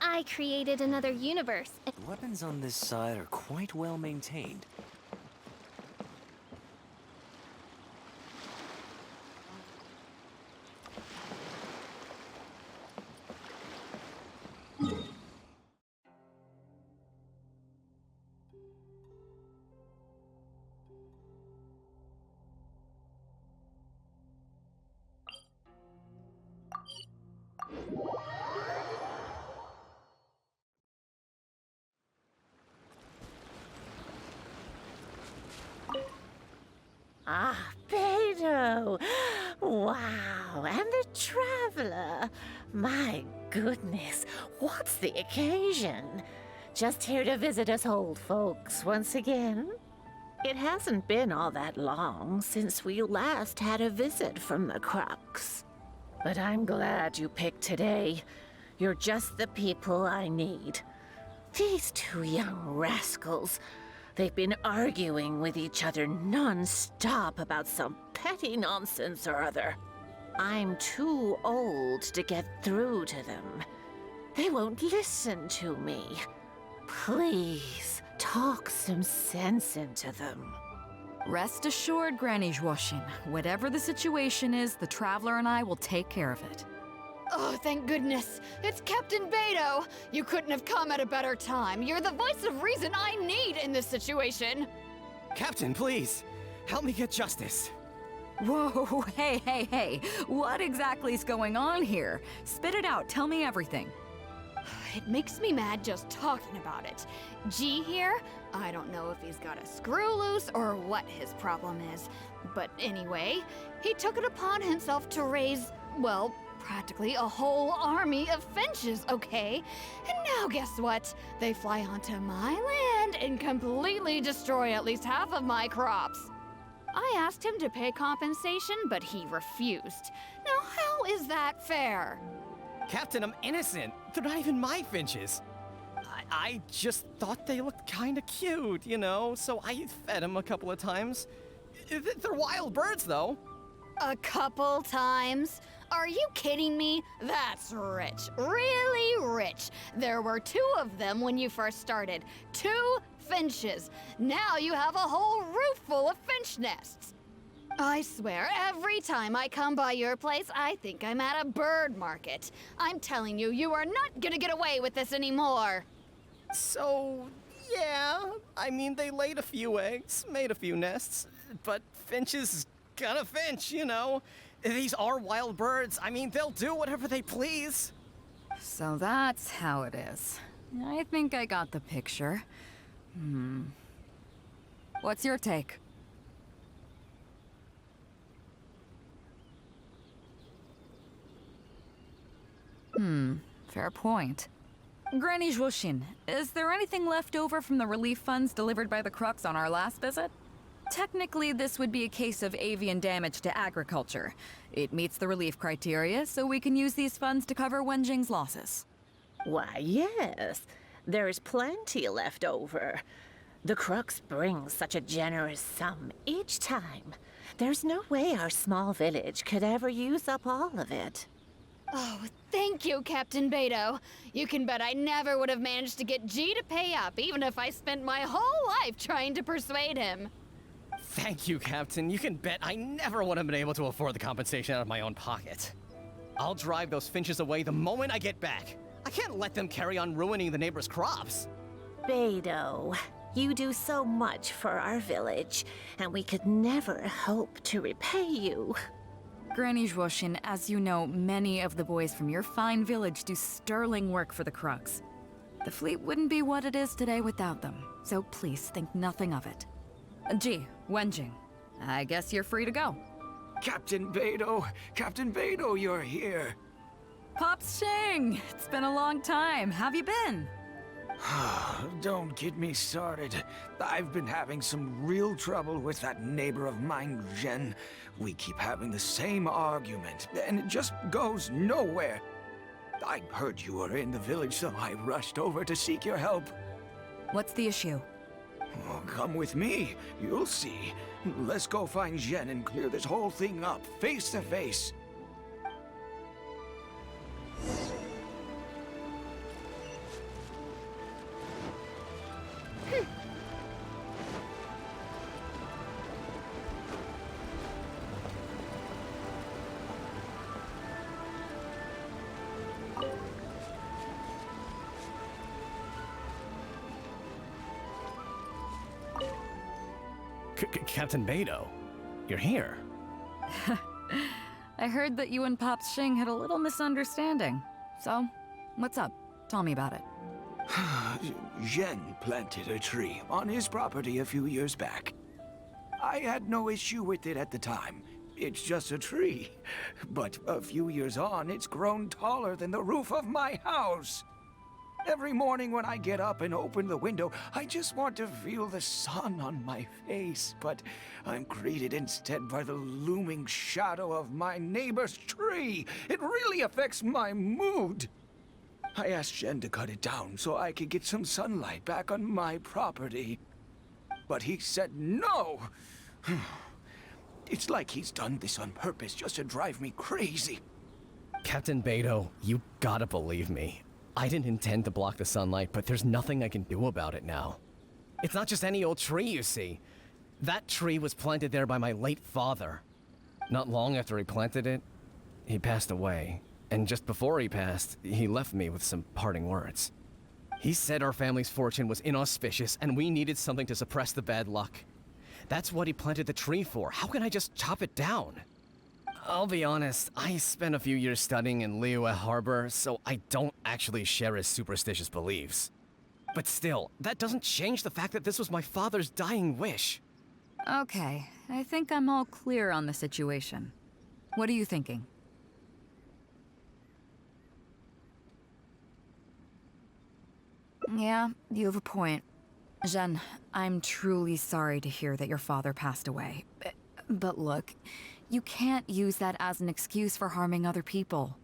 I created another universe. Weapons on this side are quite well maintained. Ah, Beidou! Wow, and the traveler! My goodness, what's the occasion? Just here to visit us old folks once again? It hasn't been all that long since we last had a visit from the Crux. But I'm glad you picked today. You're just the people I need. These two young rascals, they've been arguing with each other non-stop about some petty nonsense or other. I'm too old to get through to them. They won't listen to me. Please, talk some sense into them. Rest assured, Granny Zhuoshin, whatever the situation is, the Traveler and I will take care of it. Oh, thank goodness. It's Captain Beidou. You couldn't have come at a better time. You're the voice of reason I need in this situation. Captain, please, help me get justice. Whoa, hey. What exactly is going on here? Spit it out, tell me everything. It makes me mad just talking about it. G here, I don't know if he's got a screw loose or what his problem is. But anyway, he took it upon himself to raise, well, practically a whole army of finches, okay? And now guess what? They fly onto my land and completely destroy at least half of my crops. I asked him to pay compensation, but he refused. Now how is that fair? Captain, I'm innocent. They're not even my finches. I just thought they looked kinda cute, you know, so I fed them a couple of times. They're wild birds, though. A couple times? Are you kidding me? That's rich. Really rich. There were 2 of them when you first started. 2 finches. Now you have a whole roof full of finch nests. I swear, every time I come by your place, I think I'm at a bird market. I'm telling you, you are not gonna get away with this anymore. So, yeah, I mean, they laid a few eggs, made a few nests, but finches gonna finch, you know. These are wild birds. I mean, they'll do whatever they please. So that's how it is. I think I got the picture. What's your take? Fair point. Granny Zhuoshin, is there anything left over from the relief funds delivered by the Crux on our last visit? Technically, this would be a case of avian damage to agriculture. It meets the relief criteria, so we can use these funds to cover Wenjing's losses. Why, yes. There's plenty left over. The Crux brings such a generous sum each time. There's no way our small village could ever use up all of it. Oh, thank you, Captain Beidou. You can bet I never would have managed to get G to pay up, even if I spent my whole life trying to persuade him. Thank you, Captain. You can bet I never would have been able to afford the compensation out of my own pocket. I'll drive those finches away the moment I get back. I can't let them carry on ruining the neighbors' crops. Beidou, you do so much for our village, and we could never hope to repay you. Granny Zhuoshin, as you know, many of the boys from your fine village do sterling work for the Crux. The fleet wouldn't be what it is today without them, so please think nothing of it. Gee, Wenjing, I guess you're free to go. Captain Beidou, you're here. Pops Shing, it's been a long time. How've you been? Don't get me started. I've been having some real trouble with that neighbor of mine, Jen. We keep having the same argument, and it just goes nowhere. I heard you were in the village, so I rushed over to seek your help. What's the issue? Oh, come with me. You'll see. Let's go find Jen and clear this whole thing up, face to face. Captain Beidou, you're here. I heard that you and Pops Shing had a little misunderstanding. So, what's up? Tell me about it. Jen planted a tree on his property a few years back. I had no issue with it at the time. It's just a tree. But a few years on, it's grown taller than the roof of my house. Every morning when I get up and open the window, I just want to feel the sun on my face, but I'm greeted instead by the looming shadow of my neighbor's tree. It really affects my mood. I asked Jen to cut it down so I could get some sunlight back on my property. But he said no! It's like he's done this on purpose just to drive me crazy. Captain Beidou, you gotta believe me. I didn't intend to block the sunlight, but there's nothing I can do about it now. It's not just any old tree, you see. That tree was planted there by my late father. Not long after he planted it, he passed away. And just before he passed, he left me with some parting words. He said our family's fortune was inauspicious and we needed something to suppress the bad luck. That's what he planted the tree for. How can I just chop it down? I'll be honest, I spent a few years studying in Liyue Harbor, so I don't actually share his superstitious beliefs. But still, that doesn't change the fact that this was my father's dying wish. Okay, I think I'm all clear on the situation. What are you thinking? Yeah, you have a point. Jen, I'm truly sorry to hear that your father passed away. But look, you can't use that as an excuse for harming other people.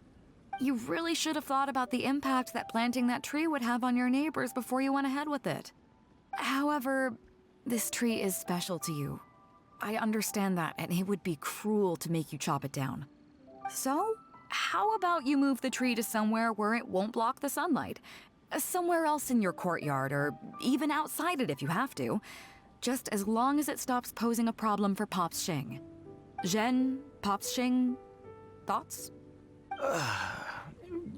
You really should have thought about the impact that planting that tree would have on your neighbors before you went ahead with it. However, this tree is special to you. I understand that, and it would be cruel to make you chop it down. So, how about you move the tree to somewhere where it won't block the sunlight? Somewhere else in your courtyard, or even outside it if you have to. Just as long as it stops posing a problem for Pops Xing. Jen, Pops Xing, thoughts?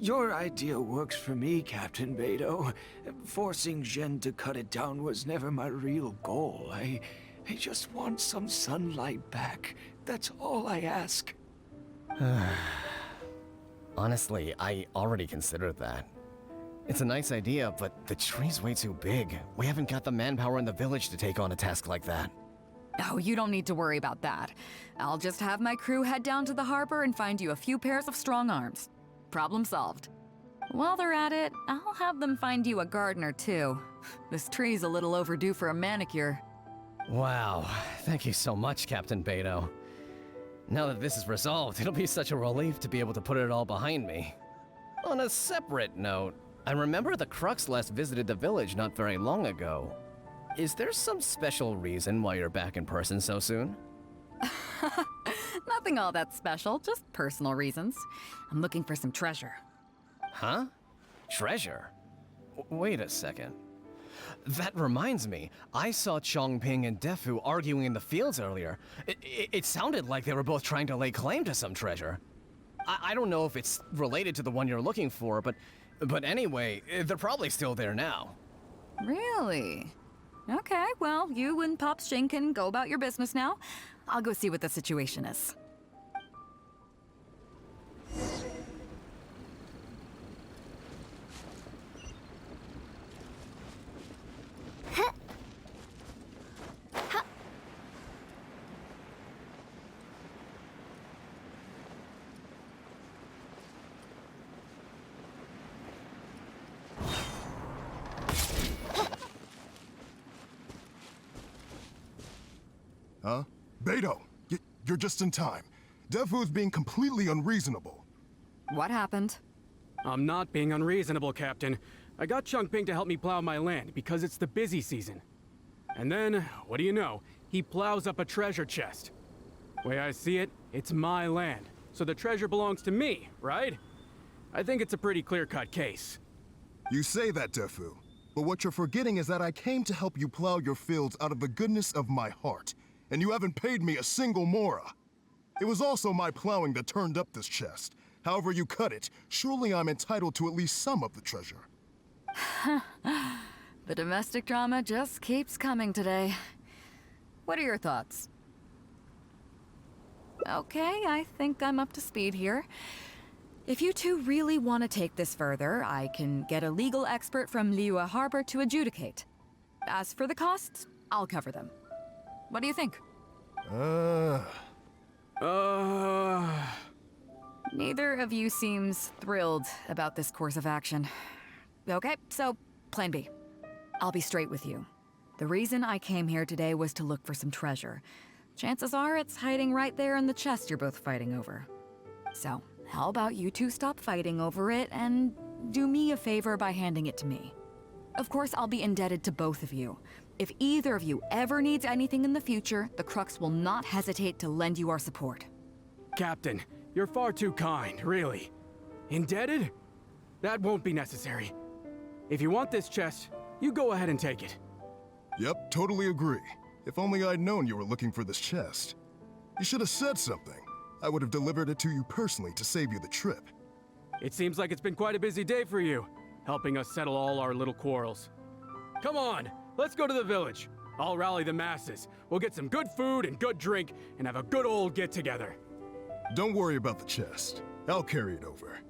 Your idea works for me, Captain Beidou. Forcing Jen to cut it down was never my real goal. I just want some sunlight back. That's all I ask. Honestly, I already considered that. It's a nice idea, but the tree's way too big. We haven't got the manpower in the village to take on a task like that. Oh, you don't need to worry about that. I'll just have my crew head down to the harbor and find you a few pairs of strong arms. Problem solved. While they're at it, I'll have them find you a gardener too. This tree's a little overdue for a manicure. Wow, thank you so much, Captain Beidou. Now that this is resolved, it'll be such a relief to be able to put it all behind me. On a separate note, I remember the Crux last visited the village not very long ago. Is there some special reason why you're back in person so soon? Nothing all that special, just personal reasons. I'm looking for some treasure. Huh? Treasure? Wait a second. That reminds me, I saw Chongping and Defu arguing in the fields earlier. It sounded like they were both trying to lay claim to some treasure. I don't know if it's related to the one you're looking for, but anyway, they're probably still there now. Really? Okay, well, you and Pops Xing can go about your business now. I'll go see what the situation is. Huh? Beidou, you're just in time. Defu's being completely unreasonable. What happened? I'm not being unreasonable, Captain. I got Chongping to help me plow my land because it's the busy season. And then, what do you know? He plows up a treasure chest. Way I see it, it's my land, so the treasure belongs to me, right? I think it's a pretty clear-cut case. You say that, Defu, but what you're forgetting is that I came to help you plow your fields out of the goodness of my heart, and you haven't paid me a single mora. It was also my plowing that turned up this chest. However you cut it, surely I'm entitled to at least some of the treasure. The domestic drama just keeps coming today. What are your thoughts? Okay, I think I'm up to speed here. If you two really want to take this further, I can get a legal expert from Liyue Harbor to adjudicate. As for the costs, I'll cover them. What do you think? Neither of you seems thrilled about this course of action. Okay, so plan B. I'll be straight with you. The reason I came here today was to look for some treasure. Chances are it's hiding right there in the chest you're both fighting over. So, how about you two stop fighting over it and do me a favor by handing it to me. Of course, I'll be indebted to both of you. If either of you ever needs anything in the future, the Crux will not hesitate to lend you our support. Captain, you're far too kind, really. Indebted? That won't be necessary. If you want this chest, you go ahead and take it. Yep, totally agree. If only I'd known you were looking for this chest. You should have said something. I would have delivered it to you personally to save you the trip. It seems like it's been quite a busy day for you, helping us settle all our little quarrels. Come on, let's go to the village. I'll rally the masses. We'll get some good food and good drink and have a good old get-together. Don't worry about the chest. I'll carry it over.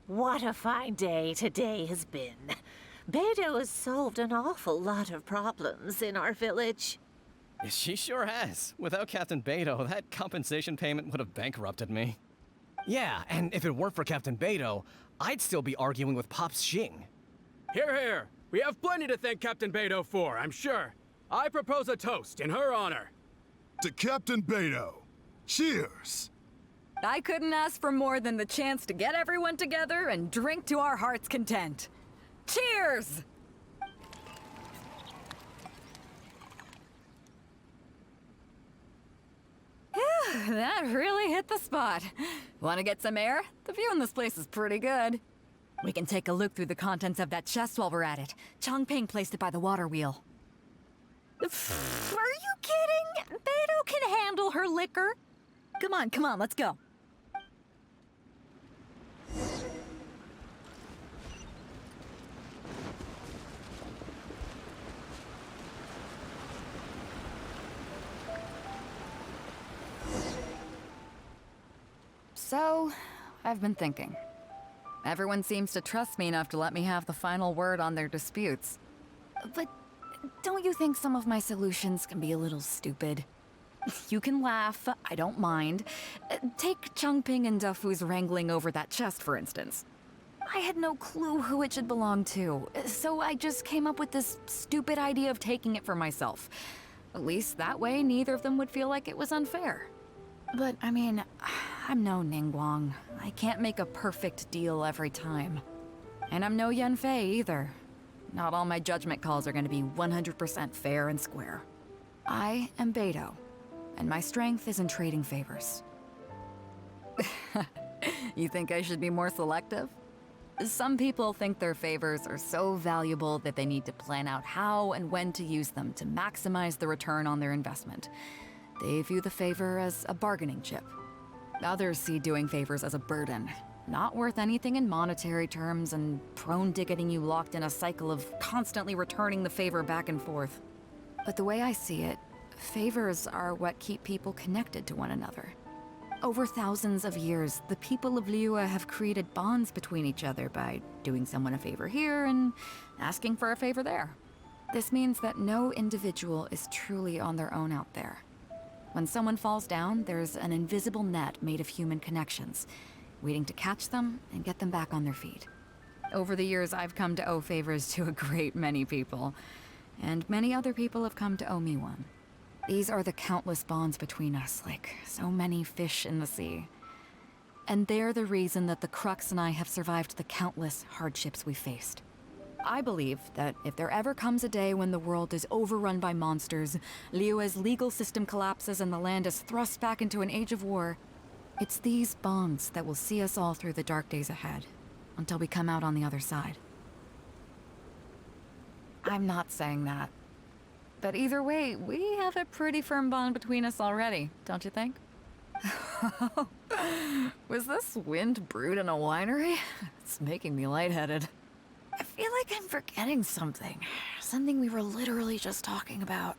What a fine day today has been. Beidou has solved an awful lot of problems in our village. She sure has. Without Captain Beidou, that compensation payment would have bankrupted me. Yeah, and if it weren't for Captain Beidou, I'd still be arguing with Pops Xing. Here, here. We have plenty to thank Captain Beidou for, I'm sure. I propose a toast in her honor. To Captain Beidou. Cheers! I couldn't ask for more than the chance to get everyone together and drink to our heart's content. Cheers! Phew, that really hit the spot. Want to get some air? The view in this place is pretty good. We can take a look through the contents of that chest while we're at it. Chongping placed it by the water wheel. Are you kidding? Beidou can handle her liquor. Come on, let's go. So, I've been thinking. Everyone seems to trust me enough to let me have the final word on their disputes. But don't you think some of my solutions can be a little stupid? You can laugh, I don't mind. Take Chongping and Dufu's wrangling over that chest, for instance. I had no clue who it should belong to, so I just came up with this stupid idea of taking it for myself. At least that way, neither of them would feel like it was unfair. But, I mean, I'm no Ningguang. I can't make a perfect deal every time. And I'm no Yanfei either. Not all my judgment calls are gonna be 100% fair and square. I am Beidou, and my strength is in trading favors. You think I should be more selective? Some people think their favors are so valuable that they need to plan out how and when to use them to maximize the return on their investment. They view the favor as a bargaining chip. Others see doing favors as a burden, not worth anything in monetary terms and prone to getting you locked in a cycle of constantly returning the favor back and forth. But the way I see it, favors are what keep people connected to one another. Over thousands of years, the people of Liyue have created bonds between each other by doing someone a favor here and asking for a favor there. This means that no individual is truly on their own out there. When someone falls down, there's an invisible net made of human connections, waiting to catch them and get them back on their feet. Over the years, I've come to owe favors to a great many people, and many other people have come to owe me one. These are the countless bonds between us, like so many fish in the sea. And they're the reason that the Crux and I have survived the countless hardships we faced. I believe that if there ever comes a day when the world is overrun by monsters, Liyue's legal system collapses and the land is thrust back into an age of war, it's these bonds that will see us all through the dark days ahead, until we come out on the other side. I'm not saying that. But either way, we have a pretty firm bond between us already, don't you think? Was this wind brewed in a winery? It's making me lightheaded. I feel like I'm forgetting something. Something we were literally just talking about.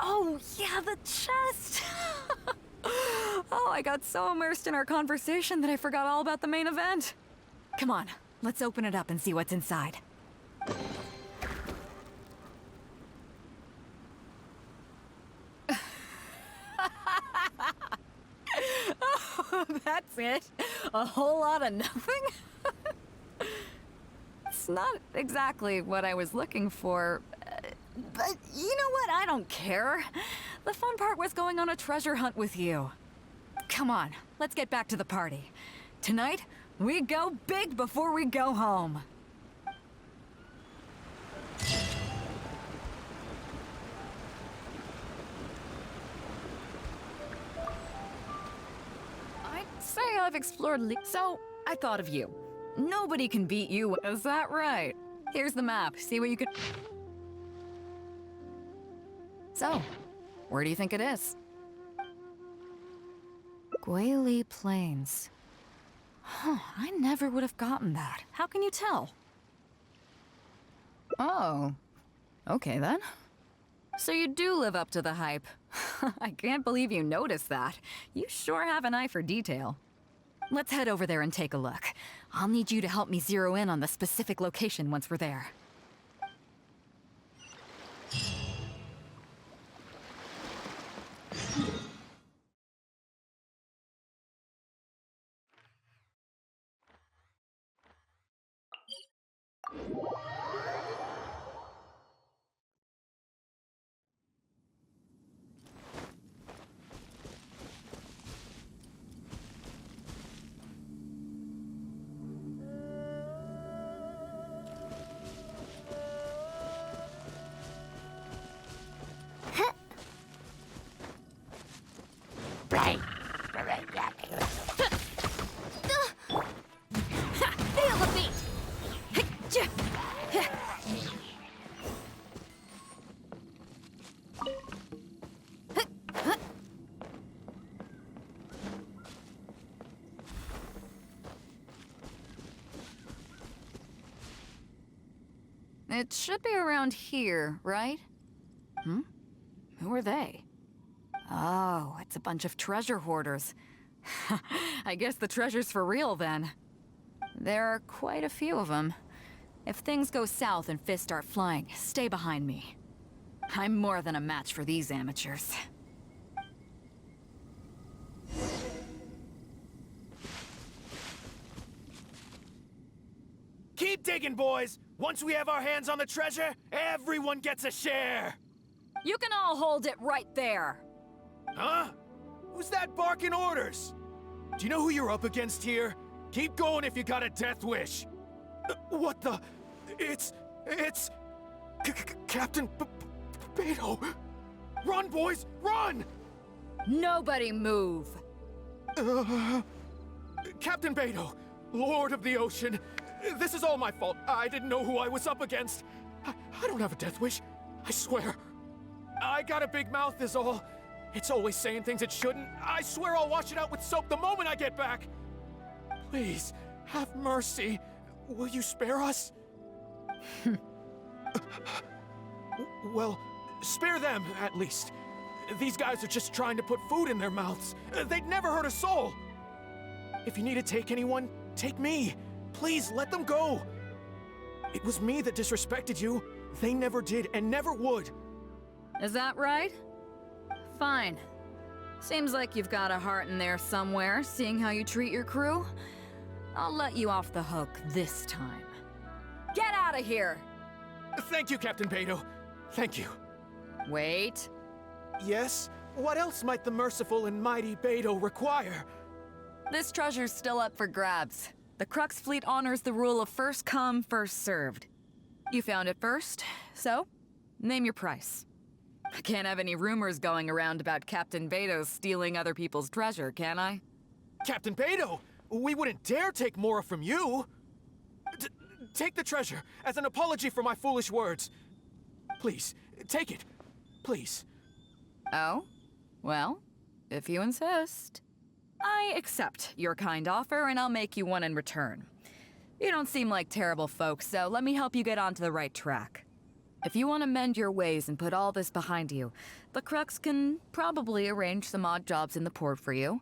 Oh, yeah, the chest! Oh, I got so immersed in our conversation that I forgot all about the main event. Come on, let's open it up and see what's inside. Oh, that's it? A whole lot of nothing? It's not exactly what I was looking for, but you know what? I don't care. The fun part was going on a treasure hunt with you. Come on, let's get back to the party. Tonight, we go big before we go home. I'd say I've explored so I thought of you. Nobody can beat you, is that right? Here's the map, see what you can... So, where do you think it is? Guili Plains. Huh, I never would have gotten that. How can you tell? Oh, okay then. So you do live up to the hype. I can't believe you noticed that. You sure have an eye for detail. Let's head over there and take a look. I'll need you to help me zero in on the specific location once we're there. Feel the beat! It should be around here, right? Hmm? Who are they? Oh, it's a bunch of treasure hoarders. I guess the treasure's for real then. There are quite a few of them. If things go south and fists start flying, stay behind me. I'm more than a match for these amateurs. Keep digging, boys! Once we have our hands on the treasure, everyone gets a share! You can all hold it right there! Huh? Who's that barking orders? Do you know who you're up against here? Keep going if you got a death wish. What the? It's... Captain Beidou. Run, boys, run! Nobody move! Captain Beidou, Lord of the Ocean, this is all my fault. I didn't know who I was up against. I don't have a death wish, I swear. I got a big mouth is all. It's always saying things it shouldn't. I swear I'll wash it out with soap the moment I get back. Please, have mercy. Will you spare us? Well, spare them, at least. These guys are just trying to put food in their mouths. They'd never hurt a soul. If you need to take anyone, take me. Please, let them go. It was me that disrespected you. They never did and never would. Is that right? Fine. Seems like you've got a heart in there somewhere, seeing how you treat your crew. I'll let you off the hook this time. Get out of here! Thank you, Captain Beidou. Thank you. Wait. Yes? What else might the merciful and mighty Beidou require? This treasure's still up for grabs. The Crux fleet honors the rule of first come, first served. You found it first, so name your price. I can't have any rumors going around about Captain Beidou stealing other people's treasure, can I? Captain Beidou, we wouldn't dare take more from you. Take the treasure as an apology for my foolish words. Please, take it. Please. Oh? Well, if you insist. I accept your kind offer, and I'll make you one in return. You don't seem like terrible folks, so let me help you get onto the right track. If you want to mend your ways and put all this behind you, the Crux can probably arrange some odd jobs in the port for you.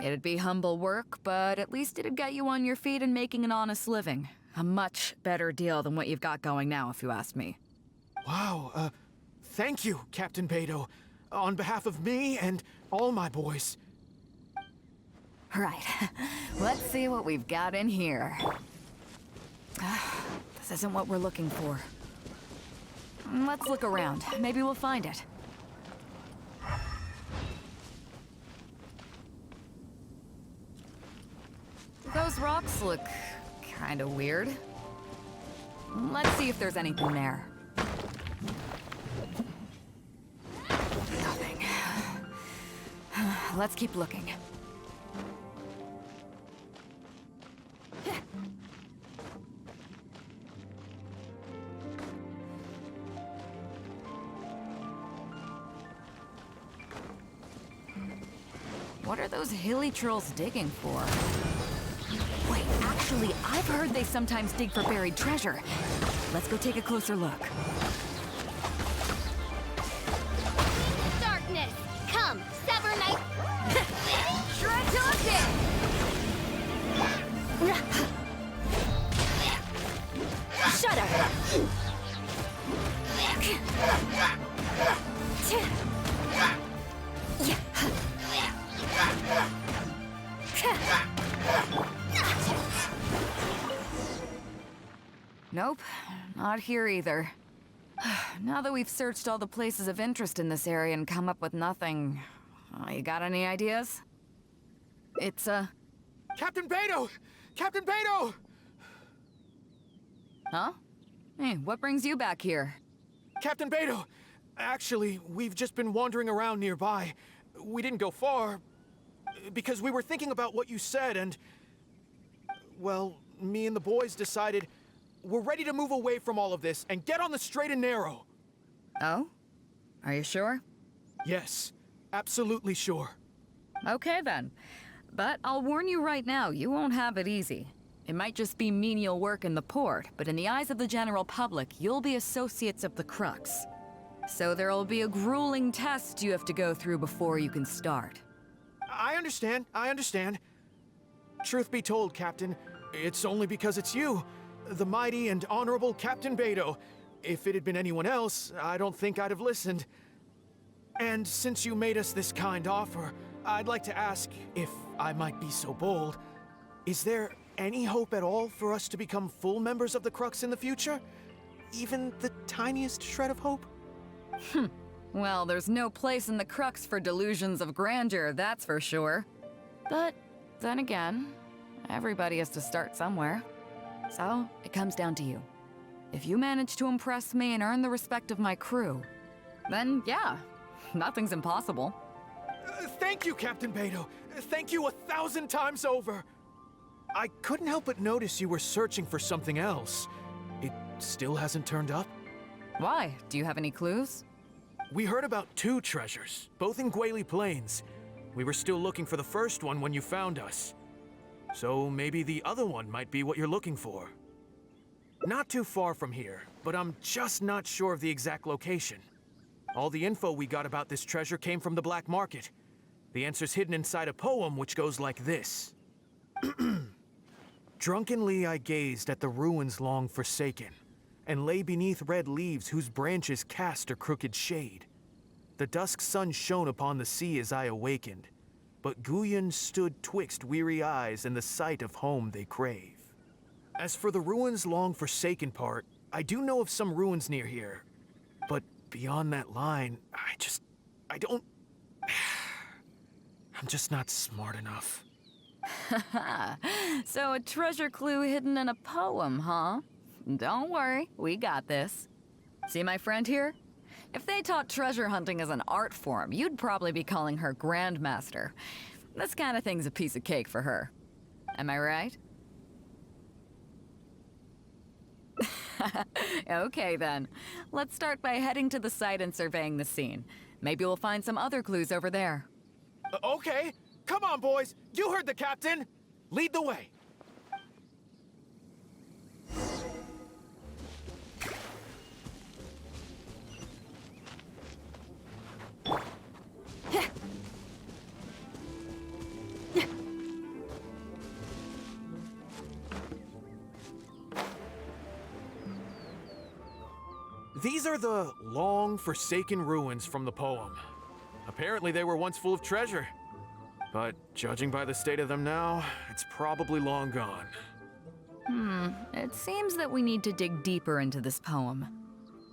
It'd be humble work, but at least it'd get you on your feet and making an honest living. A much better deal than what you've got going now, if you ask me. Wow, thank you, Captain Beidou. On behalf of me and all my boys. Right. Let's see what we've got in here. This isn't what we're looking for. Let's look around. Maybe we'll find it. Those rocks look kind of weird. Let's see if there's anything there. Nothing. Let's keep looking. What are those hilly trolls digging for? Wait, actually, I've heard they sometimes dig for buried treasure. Let's go take a closer look. Darkness, come, sever knife. Shred Johnson! Shut up. Nope, not here either. Now that we've searched all the places of interest in this area and come up with nothing, you got any ideas? It's, Captain Beidou! Captain Beidou! Huh? Hey, what brings you back here? Captain Beidou! Actually, we've just been wandering around nearby. We didn't go far, because we were thinking about what you said and... Well, me and the boys decided we're ready to move away from all of this and get on the straight and narrow. Oh? Are you sure? Yes, absolutely sure. Okay then. But I'll warn you right now, you won't have it easy. It might just be menial work in the port, but in the eyes of the general public, you'll be associates of the Crux. So there'll be a grueling test you have to go through before you can start. I understand. Truth be told, Captain, it's only because it's you, the mighty and honorable Captain Beidou. If it had been anyone else, I don't think I'd have listened. And since you made us this kind offer, I'd like to ask, if I might be so bold, is there any hope at all for us to become full members of the Crux in the future? Even the tiniest shred of hope? Well, there's no place in the Crux for delusions of grandeur, that's for sure. But then again, everybody has to start somewhere. So, it comes down to you. If you manage to impress me and earn the respect of my crew, then yeah, nothing's impossible. Thank you, Captain Beidou. Thank you 1,000 times over. I couldn't help but notice you were searching for something else. It still hasn't turned up? Why? Do you have any clues? We heard about 2 treasures, both in Guili Plains. We were still looking for the first one when you found us. So maybe the other one might be what you're looking for. Not too far from here, but I'm just not sure of the exact location. All the info we got about this treasure came from the black market. The answer's hidden inside a poem which goes like this. Drunkenly I gazed at the ruins long forsaken, and lay beneath red leaves whose branches cast a crooked shade. The dusk sun shone upon the sea as I awakened, but Guyan stood twixt weary eyes and the sight of home they crave. As for the ruins long forsaken part, I do know of some ruins near here, but beyond that line, I don't... I'm just not smart enough. So a treasure clue hidden in a poem, huh? Don't worry, we got this. See my friend here? If they taught treasure hunting as an art form, you'd probably be calling her Grandmaster. This kind of thing's a piece of cake for her. Am I right? Okay then. Let's start by heading to the site and surveying the scene. Maybe we'll find some other clues over there. Okay, come on, boys. You heard the captain. Lead the way. These are the long forsaken ruins from the poem. Apparently they were once full of treasure. But judging by the state of them now, it's probably long gone. It seems that we need to dig deeper into this poem.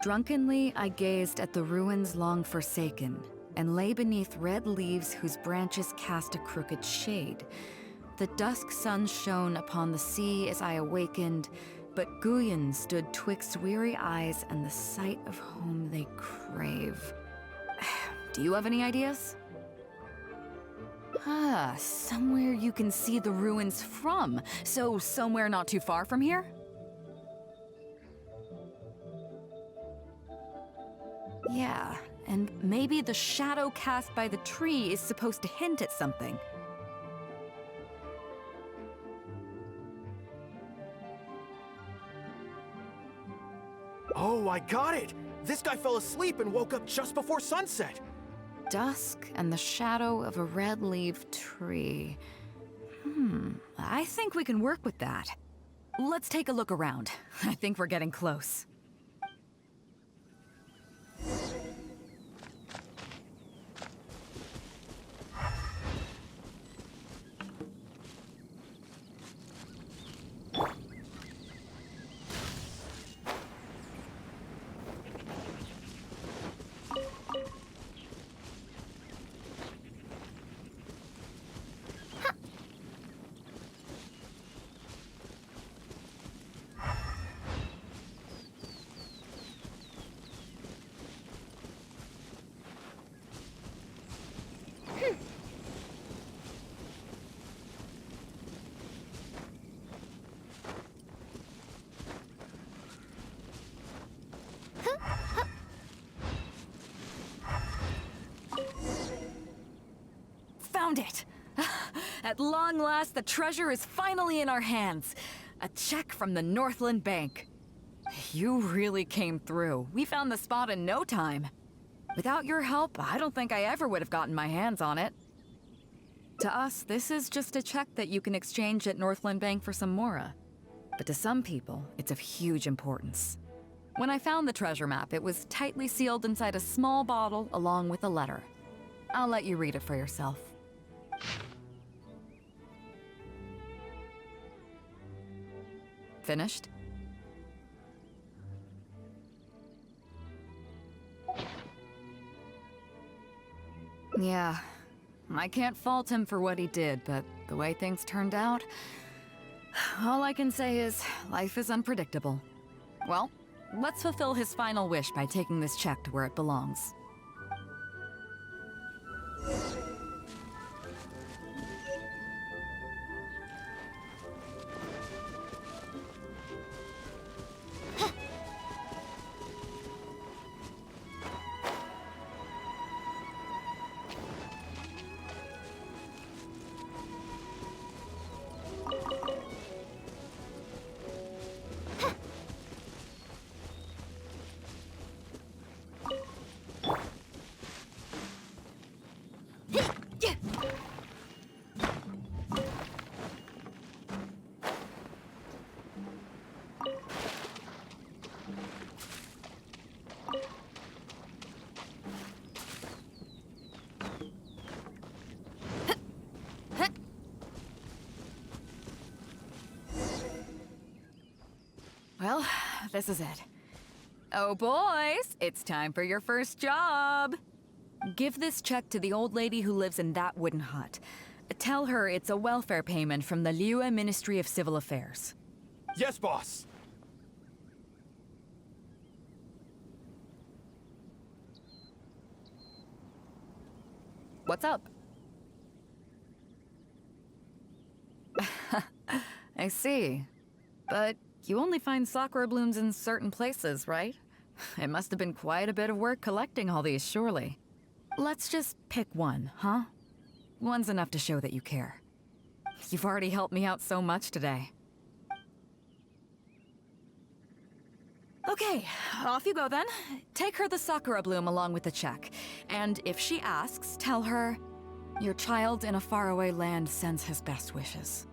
Drunkenly, I gazed at the ruins long forsaken, and lay beneath red leaves whose branches cast a crooked shade. The dusk sun shone upon the sea as I awakened, but Guyan stood twixt weary eyes and the sight of home they crave. Do you have any ideas? Somewhere you can see the ruins from. So somewhere not too far from here? Yeah, and maybe the shadow cast by the tree is supposed to hint at something. Oh, I got it! This guy fell asleep and woke up just before sunset. Dusk and the shadow of a red-leaved tree. I think we can work with that. Let's take a look around. I think we're getting close. Found it! At long last, the treasure is finally in our hands. A check from the Northland Bank. You really came through. We found the spot in no time. Without your help, I don't think I ever would have gotten my hands on it. To us, this is just a check that you can exchange at Northland Bank for some mora. But to some people, it's of huge importance. When I found the treasure map, it was tightly sealed inside a small bottle along with a letter. I'll let you read it for yourself. Finished? Yeah, I can't fault him for what he did, but the way things turned out, all I can say is life is unpredictable. Well, let's fulfill his final wish by taking this check to where it belongs. Well, this is it. Oh, boys, it's time for your first job. Give this check to the old lady who lives in that wooden hut. Tell her it's a welfare payment from the Liyue Ministry of Civil Affairs. Yes, boss. What's up? I see. But You only find sakura blooms in certain places, right? It must have been quite a bit of work collecting all these, surely. Let's just pick one, huh? One's enough to show that you care. You've already helped me out so much today. Okay, off you go then. Take her the sakura bloom along with the check. And if she asks, tell her, your child in a faraway land sends his best wishes.